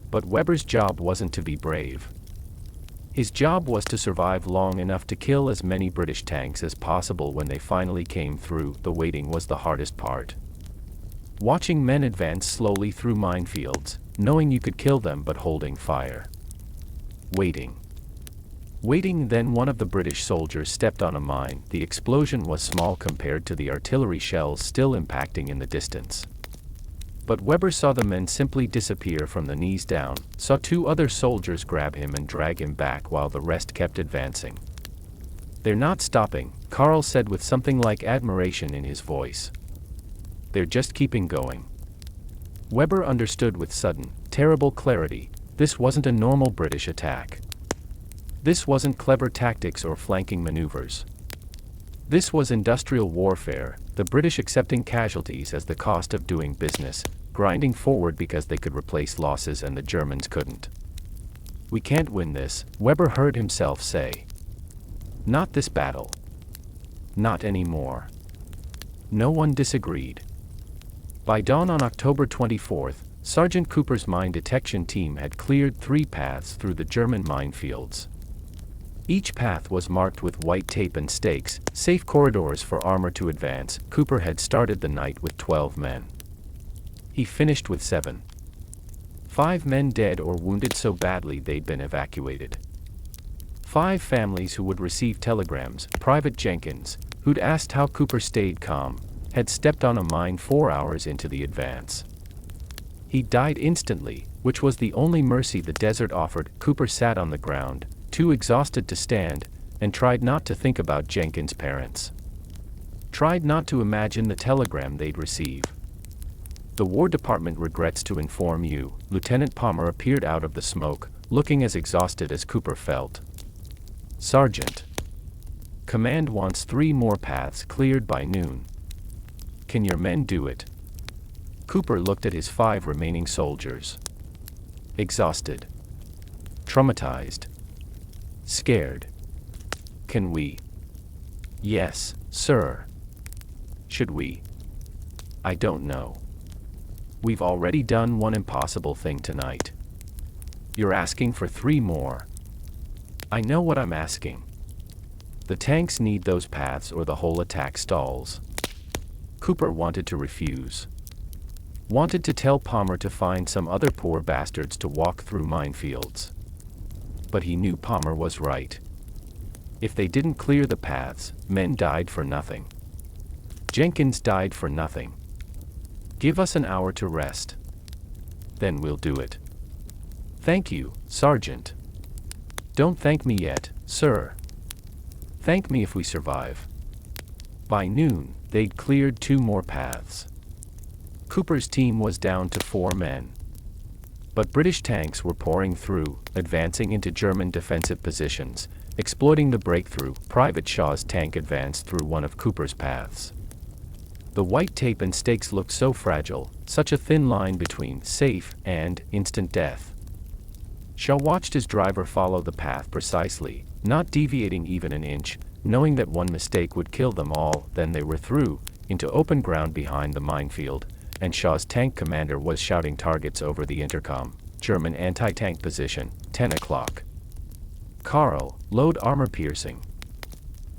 But Weber's job wasn't to be brave. His job was to survive long enough to kill as many British tanks as possible when they finally came through. The waiting was the hardest part. watching men advance slowly through minefields, knowing you could kill them but holding fire. Waiting. Then one of the British soldiers stepped on a mine. The explosion was small compared to the artillery shells still impacting in the distance. But Weber saw the men simply disappear from the knees down, saw two other soldiers grab him and drag him back while the rest kept advancing. "They're not stopping," Carl said with something like admiration in his voice. "They're just keeping going." Weber understood with sudden, terrible clarity, this wasn't a normal British attack. This wasn't clever tactics or flanking maneuvers. This was industrial warfare, the British accepting casualties as the cost of doing business, grinding forward because they could replace losses and the Germans couldn't. "We can't win this," Weber heard himself say. "Not this battle. Not anymore." No one disagreed. By dawn on October 24th, Sergeant Cooper's mine detection team had cleared 3 paths through the German minefields. Each path was marked with white tape and stakes, safe corridors for armor to advance. Cooper had started the night with 12 men. He finished with 7. 5 men dead or wounded so badly they'd been evacuated. 5 families who would receive telegrams. Private Jenkins, who'd asked how Cooper stayed calm, had stepped on a mine 4 hours into the advance. He died instantly, which was the only mercy the desert offered. Cooper sat on the ground, too exhausted to stand, and tried not to think about Jenkins' parents. Tried not to imagine the telegram they'd receive. "The War Department regrets to inform you," Lieutenant Palmer appeared out of the smoke, looking as exhausted as Cooper felt. "Sergeant. Command wants 3 more paths cleared by noon. Can your men do it?" Cooper looked at his 5 remaining soldiers. Exhausted. Traumatized. Scared. "Can we?" "Yes, sir." "Should we?" "I don't know. We've already done one impossible thing tonight. You're asking for 3 more." "I know what I'm asking. The tanks need those paths or the whole attack stalls." Cooper wanted to refuse. Wanted to tell Palmer to find some other poor bastards to walk through minefields. But he knew Palmer was right. If they didn't clear the paths, men died for nothing. Jenkins died for nothing. "Give us an hour to rest. Then we'll do it." "Thank you, Sergeant." "Don't thank me yet, sir. Thank me if we survive." By noon, they'd cleared 2 more paths. Cooper's team was down to 4 men. But British tanks were pouring through, advancing into German defensive positions, exploiting the breakthrough. Private Shaw's tank advanced through one of Cooper's paths. The white tape and stakes looked so fragile, such a thin line between safe and instant death. Shaw watched his driver follow the path precisely, not deviating even an inch, knowing that one mistake would kill them all. Then they were through, into open ground behind the minefield, and Shaw's tank commander was shouting targets over the intercom. "German anti-tank position, 10 o'clock. Carl, load armor piercing."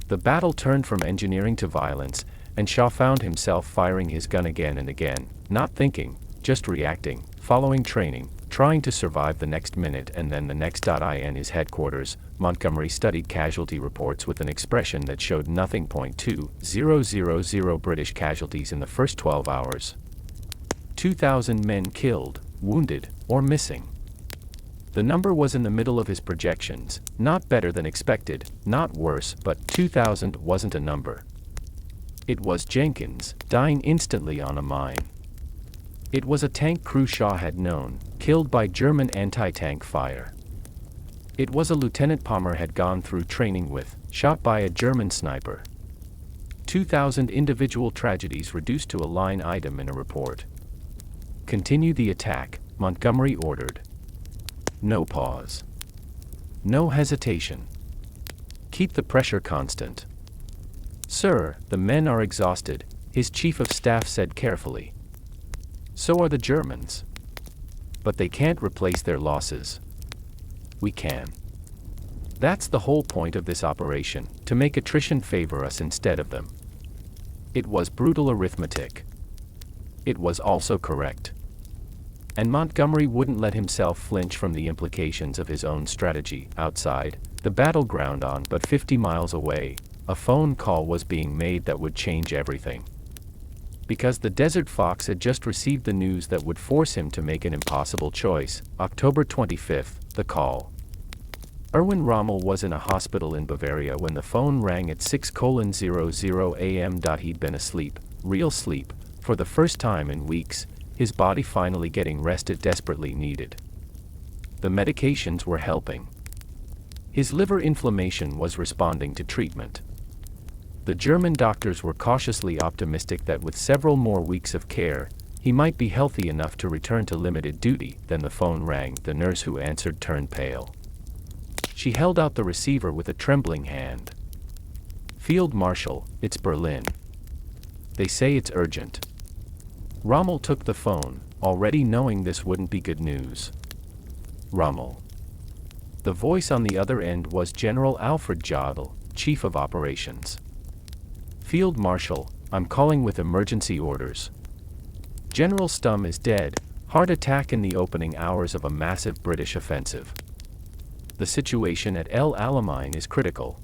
The battle turned from engineering to violence, and Shaw found himself firing his gun again and again, not thinking, just reacting, following training, trying to survive the next minute and then the next. In his headquarters, Montgomery studied casualty reports with an expression that showed nothing. 2,000 British casualties in the first 12 hours. 2,000 men killed, wounded, or missing. The number was in the middle of his projections, not better than expected, not worse, but 2,000 wasn't a number. It was Jenkins, dying instantly on a mine. It was a tank crew Shaw had known, killed by German anti-tank fire. It was a Lieutenant Palmer had gone through training with, shot by a German sniper. 2,000 individual tragedies reduced to a line item in a report. "Continue the attack," Montgomery ordered. No pause. No hesitation. "Keep the pressure constant." "Sir, the men are exhausted," his chief of staff said carefully. "So are the Germans. But they can't replace their losses. We can. That's the whole point of this operation, to make attrition favor us instead of them." It was brutal arithmetic. It was also correct. And Montgomery wouldn't let himself flinch from the implications of his own strategy. Outside, the battleground on but 50 miles away, a phone call was being made that would change everything. Because the Desert Fox had just received the news that would force him to make an impossible choice. October 25th, the call. Erwin Rommel was in a hospital in Bavaria when the phone rang at 6:00 a.m. He'd been asleep, real sleep, for the first time in weeks, his body finally getting rest it desperately needed. The medications were helping. His liver inflammation was responding to treatment. The German doctors were cautiously optimistic that with several more weeks of care, he might be healthy enough to return to limited duty. Then the phone rang. The nurse who answered turned pale. She held out the receiver with a trembling hand. "Field Marshal, it's Berlin. They say it's urgent." Rommel took the phone, already knowing this wouldn't be good news. Rommel. The voice on the other end was General Alfred Jodl, Chief of Operations. "Field Marshal, I'm calling with emergency orders. General Stumm is dead, heart attack in the opening hours of a massive British offensive. The situation at El Alamein is critical.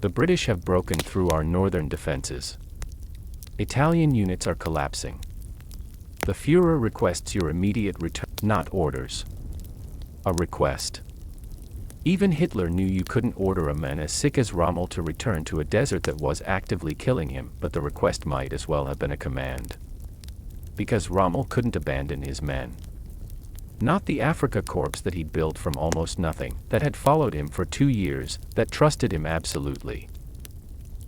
The British have broken through our northern defenses. Italian units are collapsing. The Führer requests your immediate return." Not orders. A request. Even Hitler knew you couldn't order a man as sick as Rommel to return to a desert that was actively killing him, but the request might as well have been a command. Because Rommel couldn't abandon his men. Not the Afrika Korps that he'd built from almost nothing, that had followed him for 2 years, that trusted him absolutely.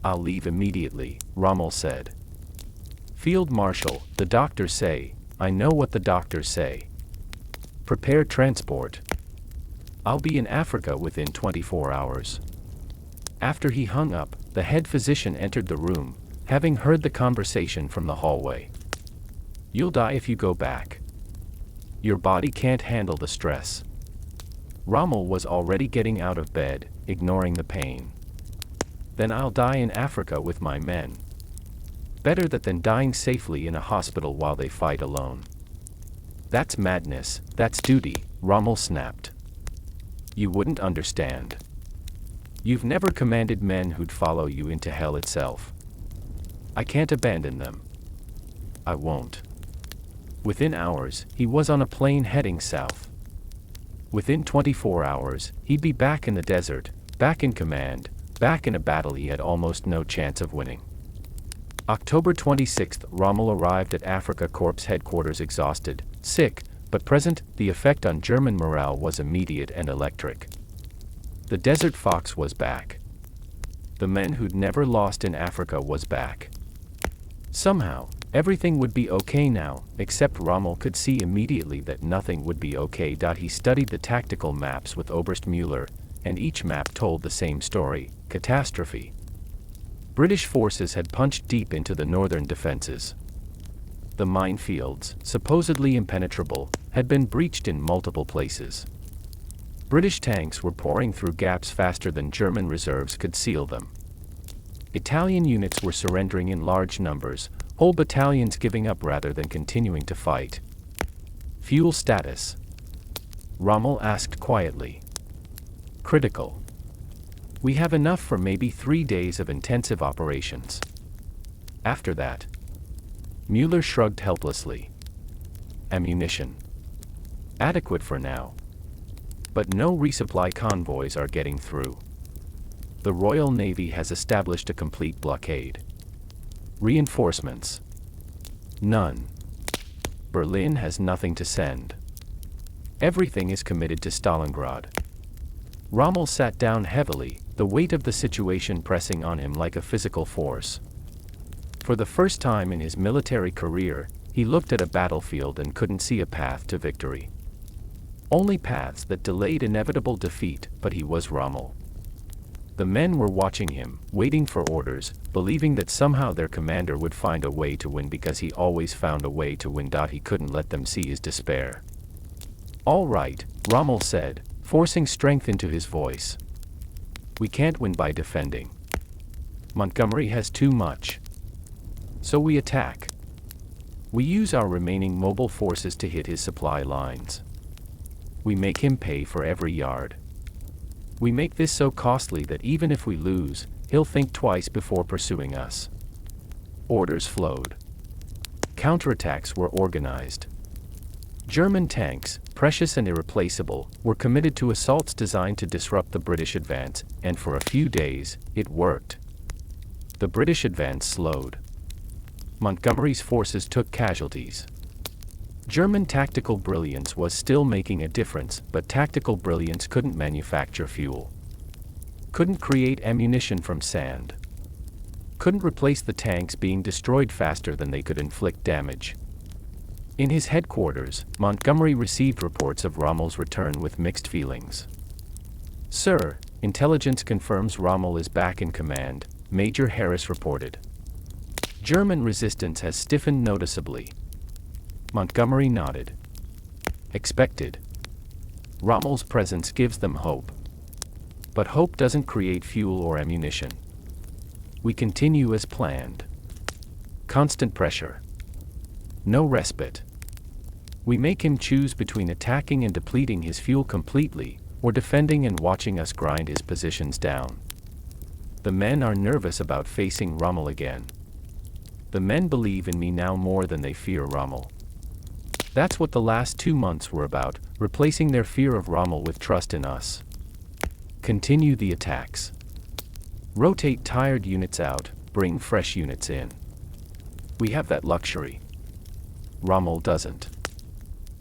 "I'll leave immediately," Rommel said. "Field Marshal, the doctors say, I know what the doctors say. Prepare transport. I'll be in Africa within 24 hours. After he hung up, the head physician entered the room, having heard the conversation from the hallway. "You'll die if you go back. Your body can't handle the stress." Rommel was already getting out of bed, ignoring the pain. "Then I'll die in Africa with my men. Better that than dying safely in a hospital while they fight alone." "That's madness, that's duty," Rommel snapped. "You wouldn't understand. You've never commanded men who'd follow you into hell itself. I can't abandon them. I won't." Within hours, he was on a plane heading south. Within 24 hours, he'd be back in the desert, back in command, back in a battle he had almost no chance of winning. October 26th, Rommel arrived at Afrika Korps headquarters exhausted, sick, but present. The effect on German morale was immediate and electric. The Desert Fox was back. The men who'd never lost in Africa was back. Somehow, everything would be okay now, except Rommel could see immediately that nothing would be okay. He studied the tactical maps with Oberst Müller, and each map told the same story: catastrophe. British forces had punched deep into the northern defenses. The minefields, supposedly impenetrable, had been breached in multiple places. British tanks were pouring through gaps faster than German reserves could seal them. Italian units were surrendering in large numbers, whole battalions giving up rather than continuing to fight. "Fuel status?" Rommel asked quietly. "Critical. We have enough for maybe 3 days of intensive operations. After that." Müller shrugged helplessly. "Ammunition. Adequate for now. But no resupply convoys are getting through. The Royal Navy has established a complete blockade. Reinforcements? None. Berlin has nothing to send. Everything is committed to Stalingrad." Rommel sat down heavily, the weight of the situation pressing on him like a physical force. For the first time in his military career, he looked at a battlefield and couldn't see a path to victory. Only paths that delayed inevitable defeat, but he was Rommel. The men were watching him, waiting for orders, believing that somehow their commander would find a way to win because he always found a way to win. He couldn't let them see his despair. "All right," Rommel said, forcing strength into his voice. "We can't win by defending. Montgomery has too much. So we attack. We use our remaining mobile forces to hit his supply lines. We make him pay for every yard. We make this so costly that even if we lose, he'll think twice before pursuing us. Orders flowed. Counterattacks were organized. German tanks, precious and irreplaceable, were committed to assaults designed to disrupt the British advance, and for a few days, it worked. The British advance slowed. Montgomery's forces took casualties. German tactical brilliance was still making a difference, but tactical brilliance couldn't manufacture fuel. Couldn't create ammunition from sand. Couldn't replace the tanks being destroyed faster than they could inflict damage. In his headquarters, Montgomery received reports of Rommel's return with mixed feelings. "Sir, intelligence confirms Rommel is back in command," Major Harris reported. "German resistance has stiffened noticeably." Montgomery nodded. "Expected. Rommel's presence gives them hope. But hope doesn't create fuel or ammunition. We continue as planned. Constant pressure. No respite. We make him choose between attacking and depleting his fuel completely, or defending and watching us grind his positions down. The men are nervous about facing Rommel again. The men believe in me now more than they fear Rommel. That's what the last 2 months were about, replacing their fear of Rommel with trust in us. Continue the attacks. Rotate tired units out, bring fresh units in. We have that luxury. Rommel doesn't.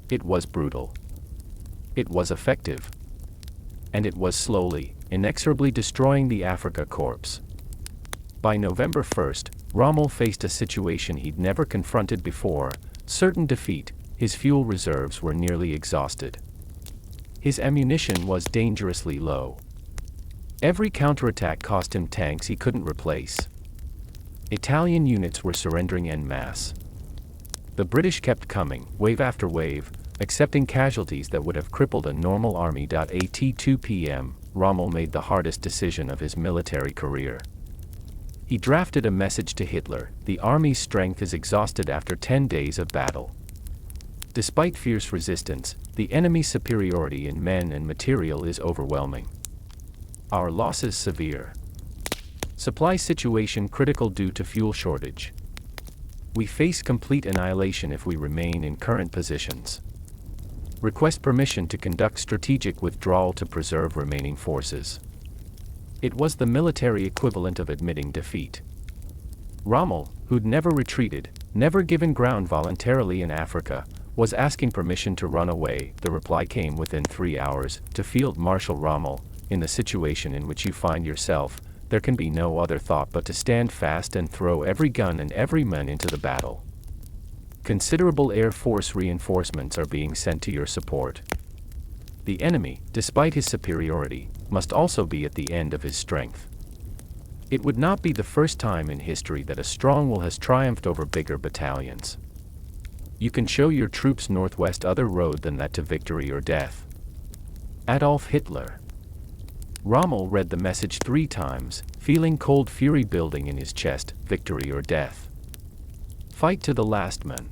It was brutal. It was effective. And it was slowly, inexorably destroying the Afrika Corps. By November 1st, Rommel faced a situation he'd never confronted before: certain defeat. His fuel reserves were nearly exhausted. His ammunition was dangerously low. Every counterattack cost him tanks he couldn't replace. Italian units were surrendering en masse. The British kept coming, wave after wave, accepting casualties that would have crippled a normal army. At 2 p.m., Rommel made the hardest decision of his military career. He drafted a message to Hitler: "The army's strength is exhausted after 10 days of battle. Despite fierce resistance, the enemy's superiority in men and material is overwhelming. Our losses severe. Supply situation critical due to fuel shortage. We face complete annihilation if we remain in current positions. Request permission to conduct strategic withdrawal to preserve remaining forces." It was the military equivalent of admitting defeat. Rommel, who'd never retreated, never given ground voluntarily in Africa, was asking permission to run away. The reply came within 3 hours: "To Field Marshal Rommel, in the situation in which you find yourself, there can be no other thought but to stand fast and throw every gun and every man into the battle. Considerable Air Force reinforcements are being sent to your support. The enemy, despite his superiority, must also be at the end of his strength. It would not be the first time in history that a strong will has triumphed over bigger battalions. You can show your troops northwest other road than that to victory or death. Adolf Hitler." Rommel read the message 3 times, feeling cold fury building in his chest: victory or death. Fight to the last man.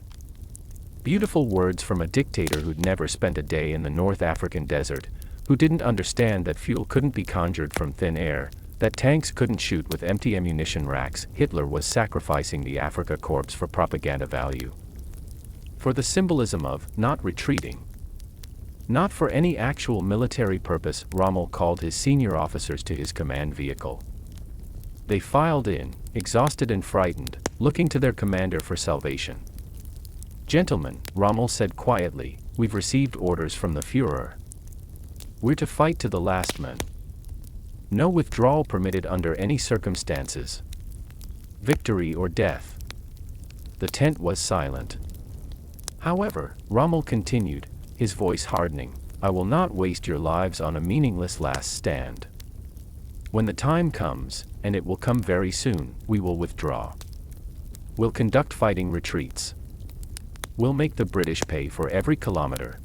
Beautiful words from a dictator who'd never spent a day in the North African desert, who didn't understand that fuel couldn't be conjured from thin air, that tanks couldn't shoot with empty ammunition racks. Hitler was sacrificing the Afrika Corps for propaganda value. For the symbolism of not retreating. Not for any actual military purpose. Rommel called his senior officers to his command vehicle. They filed in, exhausted and frightened, looking to their commander for salvation. "Gentlemen," Rommel said quietly, "we've received orders from the Führer. We're to fight to the last man. No withdrawal permitted under any circumstances. Victory or death." The tent was silent. However, Rommel continued, his voice hardening, "I will not waste your lives on a meaningless last stand. When the time comes, and it will come very soon, we will withdraw. We'll conduct fighting retreats. We'll make the British pay for every kilometer.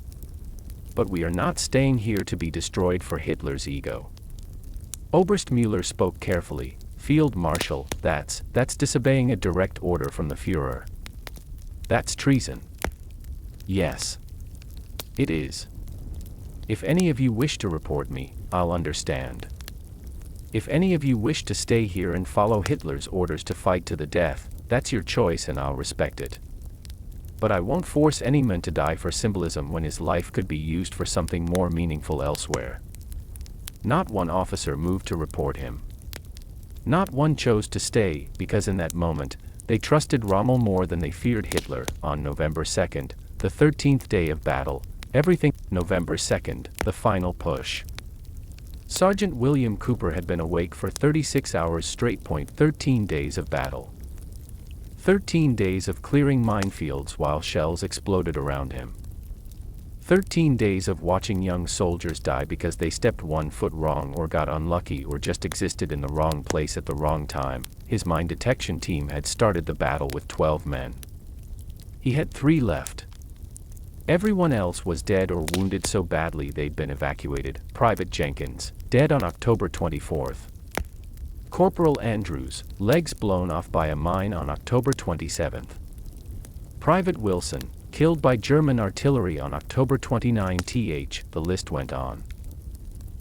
But we are not staying here to be destroyed for Hitler's ego." Oberst Müller spoke carefully. "Field Marshal, that's disobeying a direct order from the Führer. That's treason. Yes. It is. If any of you wish to report me, I'll understand. If any of you wish to stay here and follow Hitler's orders to fight to the death, that's your choice and I'll respect it. But I won't force any man to die for symbolism when his life could be used for something more meaningful elsewhere. Not one officer moved to report him. Not one chose to stay, because in that moment, they trusted Rommel more than they feared Hitler. On November 2nd, the 13th day of battle, everything. November 2nd, the final push. Sergeant William Cooper had been awake for 36 hours straight. 13 days of battle. 13 days of clearing minefields while shells exploded around him. 13 days of watching young soldiers die because they stepped 1 foot wrong or got unlucky or just existed in the wrong place at the wrong time. His mine detection team had started the battle with 12 men. He had 3 left. Everyone else was dead or wounded so badly they'd been evacuated. Private Jenkins, dead on October 24th. Corporal Andrews, legs blown off by a mine on October 27th. Private Wilson, killed by German artillery on October 29th. The list went on.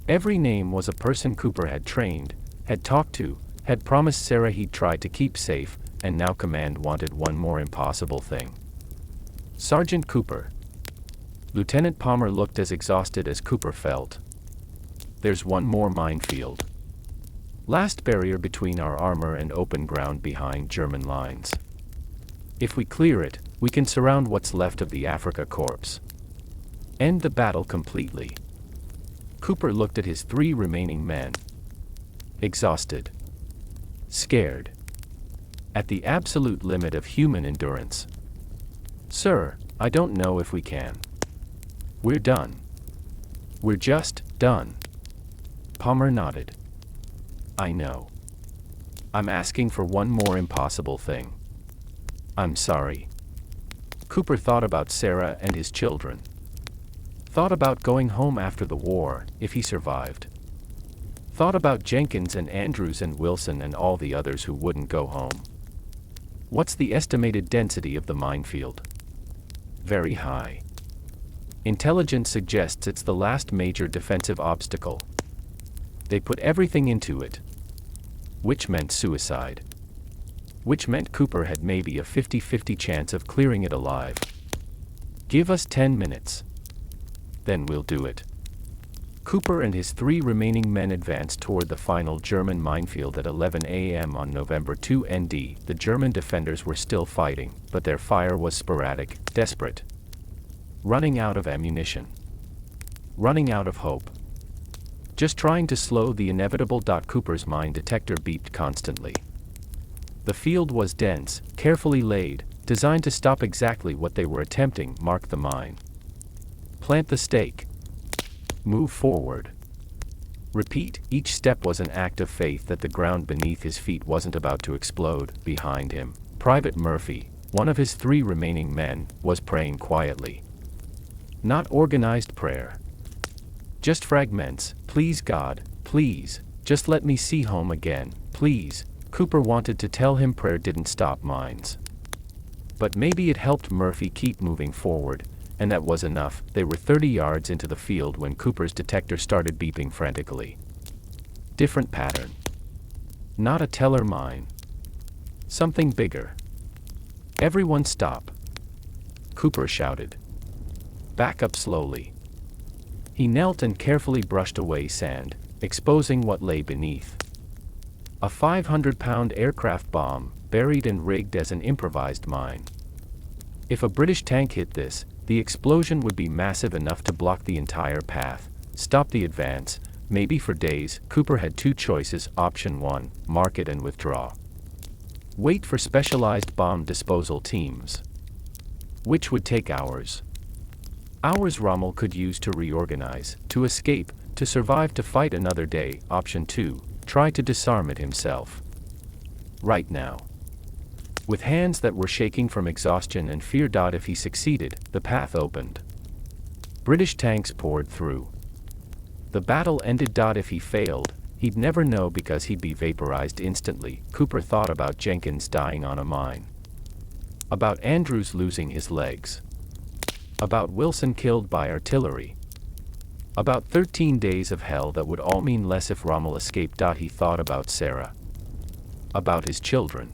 Every name was a person Cooper had trained, had talked to, had promised Sarah he'd try to keep safe, and now command wanted one more impossible thing. Sergeant Cooper. Lieutenant Palmer looked as exhausted as Cooper felt. There's one more minefield. Last barrier between our armor and open ground behind German lines. If we clear it, we can surround what's left of the Afrika Korps. End the battle completely. Cooper looked at his 3 remaining men. Exhausted. Scared. At the absolute limit of human endurance. Sir, I don't know if we can. We're done. We're just done. Palmer nodded. I know. I'm asking for one more impossible thing. I'm sorry. Cooper thought about Sarah and his children. Thought about going home after the war, if he survived. Thought about Jenkins and Andrews and Wilson and all the others who wouldn't go home. What's the estimated density of the minefield? Very high. Intelligence suggests it's the last major defensive obstacle. They put everything into it. Which meant suicide. Which meant Cooper had maybe a 50-50 chance of clearing it alive. Give us 10 minutes. Then we'll do it. Cooper and his 3 remaining men advanced toward the final German minefield at 11 a.m. on November 2 ND. The German defenders were still fighting, but their fire was sporadic, desperate. Running out of ammunition. Running out of hope. Just trying to slow the inevitable. Cooper's mine detector beeped constantly. The field was dense, carefully laid, designed to stop exactly what they were attempting. Mark the mine. Plant the stake. Move forward. Repeat. Each step was an act of faith that the ground beneath his feet wasn't about to explode. Behind him, Private Murphy, one of his 3 remaining men, was praying quietly. Not organized prayer. Just fragments. Please God, please, just let me see home again, please. Cooper wanted to tell him prayer didn't stop mines. But maybe it helped Murphy keep moving forward, and that was enough. They were 30 yards into the field when Cooper's detector started beeping frantically. Different pattern. Not a teller mine. Something bigger. Everyone stop. Cooper shouted. Back up slowly. He knelt and carefully brushed away sand, exposing what lay beneath. A 500-pound aircraft bomb, buried and rigged as an improvised mine. If a British tank hit this, the explosion would be massive enough to block the entire path, stop the advance, maybe for days. Cooper had 2 choices. Option 1, mark it and withdraw. Wait for specialized bomb disposal teams. Which would take hours. Hours Rommel could use to reorganize, to escape, to survive, to fight another day. Option 2, try to disarm it himself. Right now. With hands that were shaking from exhaustion and fear. If he succeeded, the path opened. British tanks poured through. The battle ended. If he failed, he'd never know because he'd be vaporized instantly. Cooper thought about Jenkins dying on a mine. About Andrews losing his legs. About Wilson killed by artillery. About 13 days of hell that would all mean less if Rommel escaped. He thought about Sarah. About his children.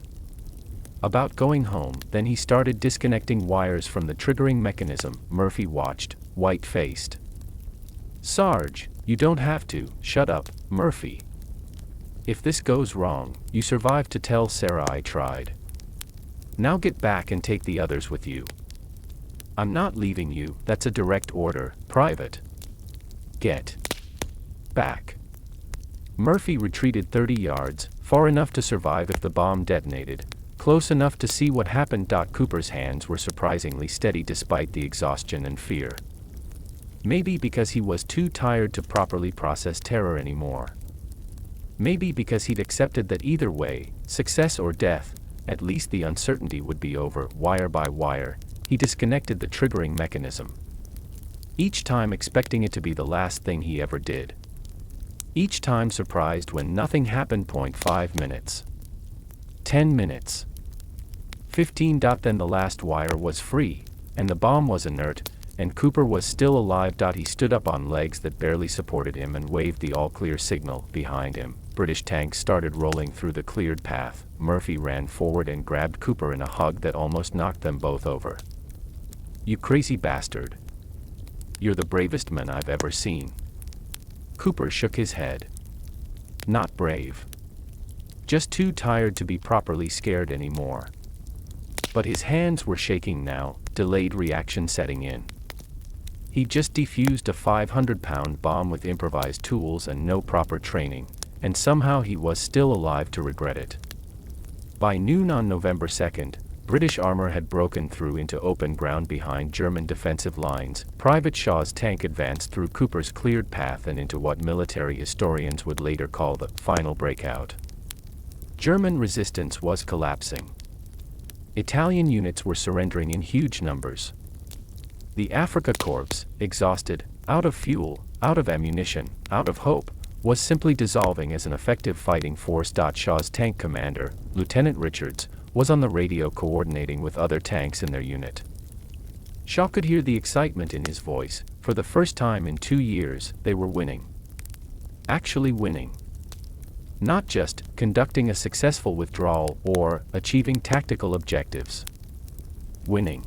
About going home. Then he started disconnecting wires from the triggering mechanism. Murphy watched, white-faced. "Sarge, you don't have to." "Shut up, Murphy. If this goes wrong, you survive to tell Sarah I tried. Now get back and take the others with you." "I'm not leaving you." "That's a direct order, Private. Get back." Murphy retreated 30 yards, far enough to survive if the bomb detonated, close enough to see what happened. Cooper's hands were surprisingly steady despite the exhaustion and fear. Maybe because he was too tired to properly process terror anymore. Maybe because he'd accepted that either way, success or death, at least the uncertainty would be over. Wire by wire, he disconnected the triggering mechanism. Each time expecting it to be the last thing he ever did. Each time surprised when nothing happened. 5 minutes. 10 minutes. 15. Then the last wire was free, and the bomb was inert, and Cooper was still alive. He stood up on legs that barely supported him and waved the all-clear signal. Behind him, British tanks started rolling through the cleared path. Murphy ran forward and grabbed Cooper in a hug that almost knocked them both over. "You crazy bastard. You're the bravest man I've ever seen." Cooper shook his head. "Not brave. Just too tired to be properly scared anymore." But his hands were shaking now, delayed reaction setting in. He just defused a 500-pound bomb with improvised tools and no proper training, and somehow he was still alive to regret it. By noon on November 2nd, British armor had broken through into open ground behind German defensive lines. Private Shaw's tank advanced through Cooper's cleared path and into what military historians would later call the final breakout. German resistance was collapsing. Italian units were surrendering in huge numbers. The Afrika Korps, exhausted, out of fuel, out of ammunition, out of hope, was simply dissolving as an effective fighting force. Shaw's tank commander, Lieutenant Richards, was on the radio coordinating with other tanks in their unit. Shaw could hear the excitement in his voice. For the first time in 2 years, they were winning. Actually winning. Not just conducting a successful withdrawal or achieving tactical objectives. Winning.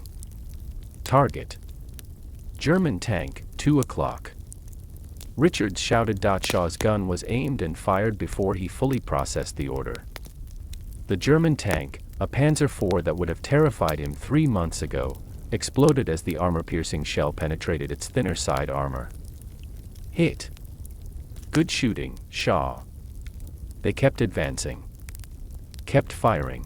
Target. German tank, 2 o'clock. Richards shouted. Shaw's gun was aimed and fired before he fully processed the order. The German tank, a Panzer IV that would have terrified him 3 months ago, exploded as the armor-piercing shell penetrated its thinner side armor. Hit. Good shooting, Shaw. They kept advancing. Kept firing.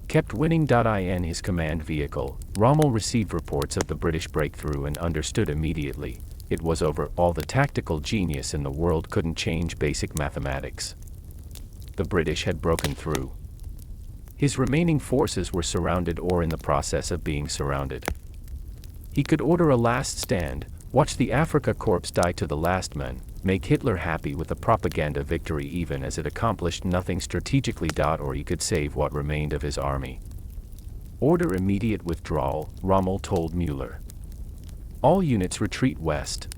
Kept winning. In his command vehicle, Rommel received reports of the British breakthrough and understood immediately. It was over. All the tactical genius in the world couldn't change basic mathematics. The British had broken through. His remaining forces were surrounded or in the process of being surrounded. He could order a last stand, watch the Afrika Korps die to the last man, make Hitler happy with a propaganda victory even as it accomplished nothing strategically. Or he could save what remained of his army. Order immediate withdrawal, Rommel told Müller. All units retreat west.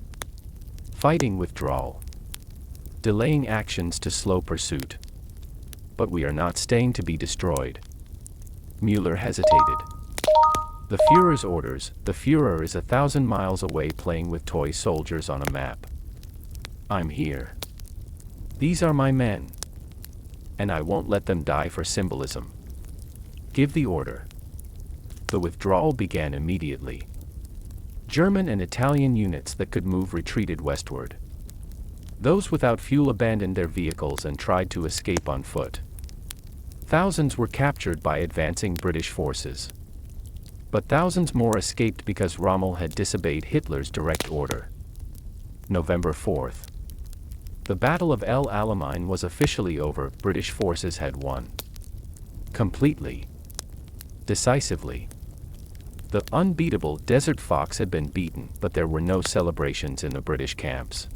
Fighting withdrawal. Delaying actions to slow pursuit. But we are not staying to be destroyed. Müller hesitated. The Führer's orders. The Führer is 1,000 miles away playing with toy soldiers on a map. I'm here. These are my men. And I won't let them die for symbolism. Give the order. The withdrawal began immediately. German and Italian units that could move retreated westward. Those without fuel abandoned their vehicles and tried to escape on foot. Thousands were captured by advancing British forces. But thousands more escaped because Rommel had disobeyed Hitler's direct order. November 4th. The Battle of El Alamein was officially over. British forces had won. Completely. Decisively. The unbeatable Desert Fox had been beaten, but there were no celebrations in the British camps.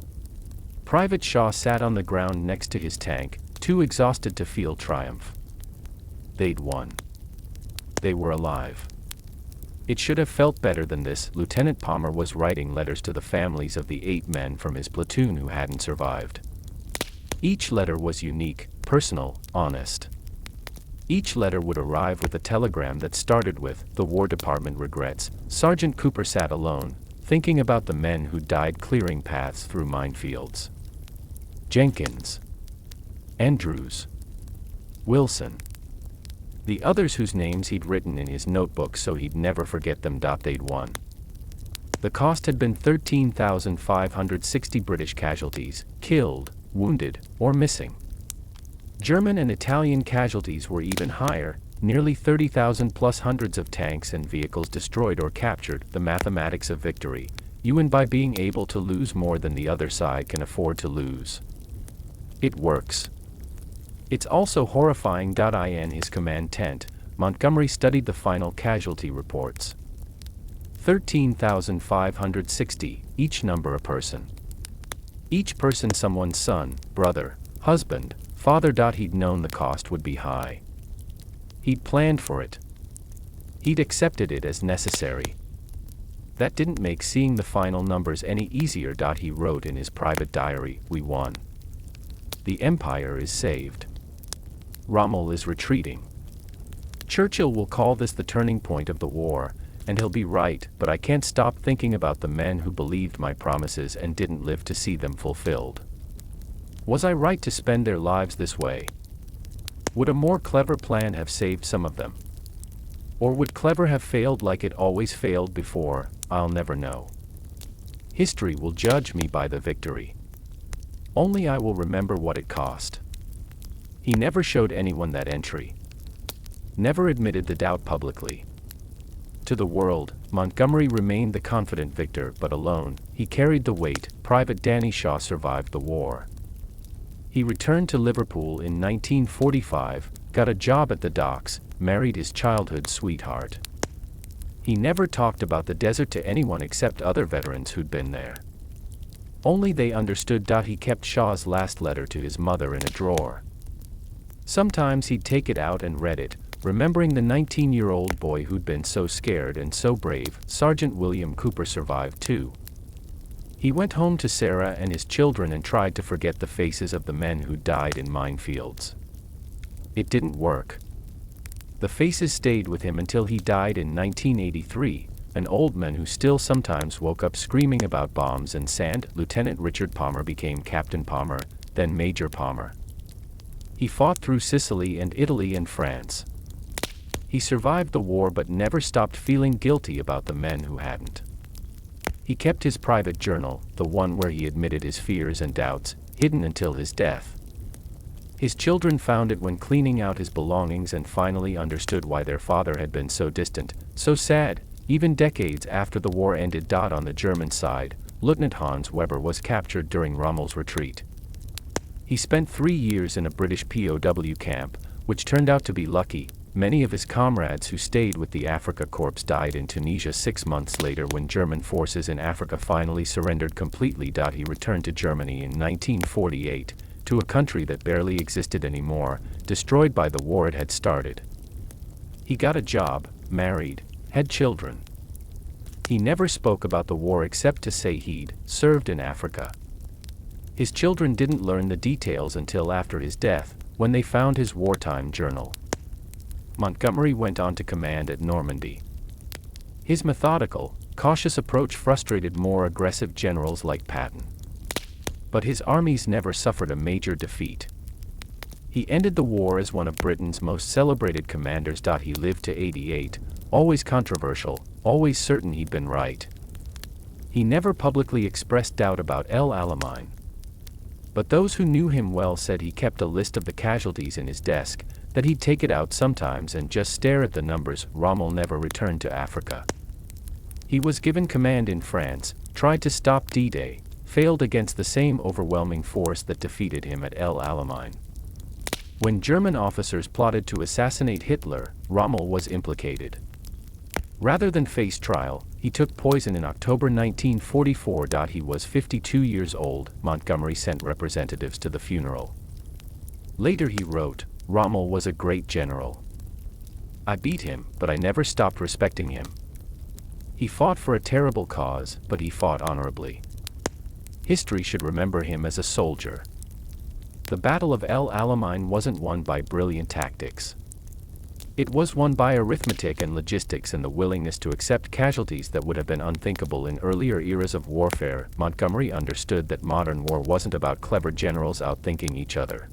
Private Shaw sat on the ground next to his tank, too exhausted to feel triumph. They'd won. they were alive. It should have felt better than this. Lieutenant Palmer was writing letters to the families of the 8 men from his platoon who hadn't survived. Each letter was unique, personal, honest. Each letter would arrive with a telegram that started with, "The War Department regrets, Sergeant Cooper sat alone, thinking about the men who died clearing paths through minefields. Jenkins, Andrews, Wilson." The others whose names he'd written in his notebook so he'd never forget them. They'd won. The cost had been 13,560 British casualties, killed, wounded, or missing. German and Italian casualties were even higher, nearly 30,000 plus hundreds of tanks and vehicles destroyed or captured. The mathematics of victory. You win by being able to lose more than the other side can afford to lose. It works. It's also horrifying. In his command tent, Montgomery studied the final casualty reports. 13,560, each number a person. Each person someone's son, brother, husband, father. He'd known the cost would be high. He'd planned for it. He'd accepted it as necessary. That didn't make seeing the final numbers any easier. He wrote in his private diary, "We won. The Empire is saved. Rommel is retreating." Churchill will call this the turning point of the war, and he'll be right, but I can't stop thinking about the men who believed my promises and didn't live to see them fulfilled. Was I right to spend their lives this way? Would a more clever plan have saved some of them? Or would clever have failed like it always failed before? I'll never know. History will judge me by the victory. Only I will remember what it cost. He never showed anyone that entry. Never admitted the doubt publicly. To the world, Montgomery remained the confident victor, but alone, he carried the weight. Private Danny Shaw survived the war. He returned to Liverpool in 1945, got a job at the docks, married his childhood sweetheart. He never talked about the desert to anyone except other veterans who'd been there. Only they understood. He kept Shaw's last letter to his mother in a drawer. Sometimes he'd take it out and read it, remembering the 19-year-old boy who'd been so scared and so brave. Sergeant William Cooper survived too. He went home to Sarah and his children and tried to forget the faces of the men who died in minefields. It didn't work. The faces stayed with him until he died in 1983, an old man who still sometimes woke up screaming about bombs and sand. Lieutenant Richard Palmer became Captain Palmer, then Major Palmer. He fought through Sicily and Italy and France. He survived the war but never stopped feeling guilty about the men who hadn't. He kept his private journal, the one where he admitted his fears and doubts, hidden until his death. His children found it when cleaning out his belongings and finally understood why their father had been so distant, so sad. Even decades after the war ended. On the German side, Lieutenant Hans Weber was captured during Rommel's retreat. He spent 3 years in a British POW camp, which turned out to be lucky. Many of his comrades who stayed with the Afrika Korps died in Tunisia 6 months later when German forces in Africa finally surrendered completely. He returned to Germany in 1948, to a country that barely existed anymore, destroyed by the war it had started. He got a job, married, had children. He never spoke about the war except to say he'd served in Africa. His children didn't learn the details until after his death, when they found his wartime journal. Montgomery went on to command at Normandy. His methodical, cautious approach frustrated more aggressive generals like Patton. But his armies never suffered a major defeat. He ended the war as one of Britain's most celebrated commanders. He lived to 88, always controversial, always certain he'd been right. He never publicly expressed doubt about El Alamein. But those who knew him well said he kept a list of the casualties in his desk, that he'd take it out sometimes and just stare at the numbers. Rommel never returned to Africa. He was given command in France, tried to stop D-Day, failed against the same overwhelming force that defeated him at El Alamein. When German officers plotted to assassinate Hitler, Rommel was implicated. Rather than face trial, he took poison in October 1944. He was 52 years old. Montgomery sent representatives to the funeral. Later he wrote, "Rommel was a great general. I beat him, but I never stopped respecting him. He fought for a terrible cause, but he fought honorably. History should remember him as a soldier. The Battle of El Alamein wasn't won by brilliant tactics. It was won by arithmetic and logistics and the willingness to accept casualties that would have been unthinkable in earlier eras of warfare. Montgomery understood that modern war wasn't about clever generals outthinking each other.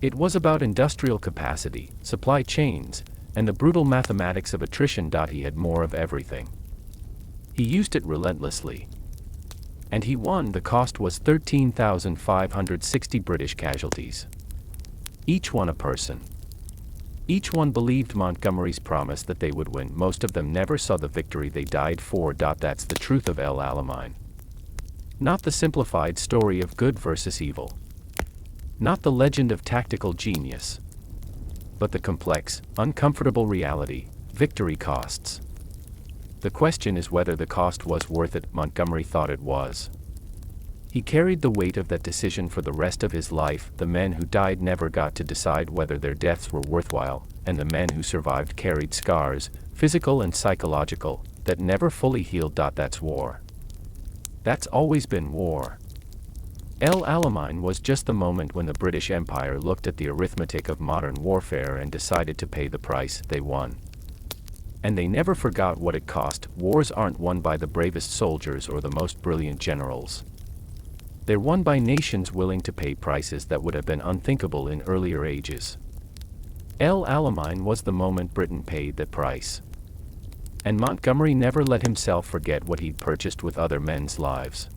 It was about industrial capacity, supply chains, and the brutal mathematics of attrition. He had more of everything. He used it relentlessly. And he won. The cost was 13,560 British casualties. Each one a person. Each one believed Montgomery's promise that they would win. Most of them never saw the victory they died for. That's the truth of El Alamein. Not the simplified story of good versus evil. Not the legend of tactical genius. But the complex, uncomfortable reality: victory costs. The question is whether the cost was worth it. Montgomery thought it was. He carried the weight of that decision for the rest of his life. The men who died never got to decide whether their deaths were worthwhile, and the men who survived carried scars, physical and psychological, that never fully healed. That's war. That's always been war. El Alamein was just the moment when the British Empire looked at the arithmetic of modern warfare and decided to pay the price. They won. And they never forgot what it cost. Wars aren't won by the bravest soldiers or the most brilliant generals. They're won by nations willing to pay prices that would have been unthinkable in earlier ages. El Alamein was the moment Britain paid that price. And Montgomery never let himself forget what he'd purchased with other men's lives.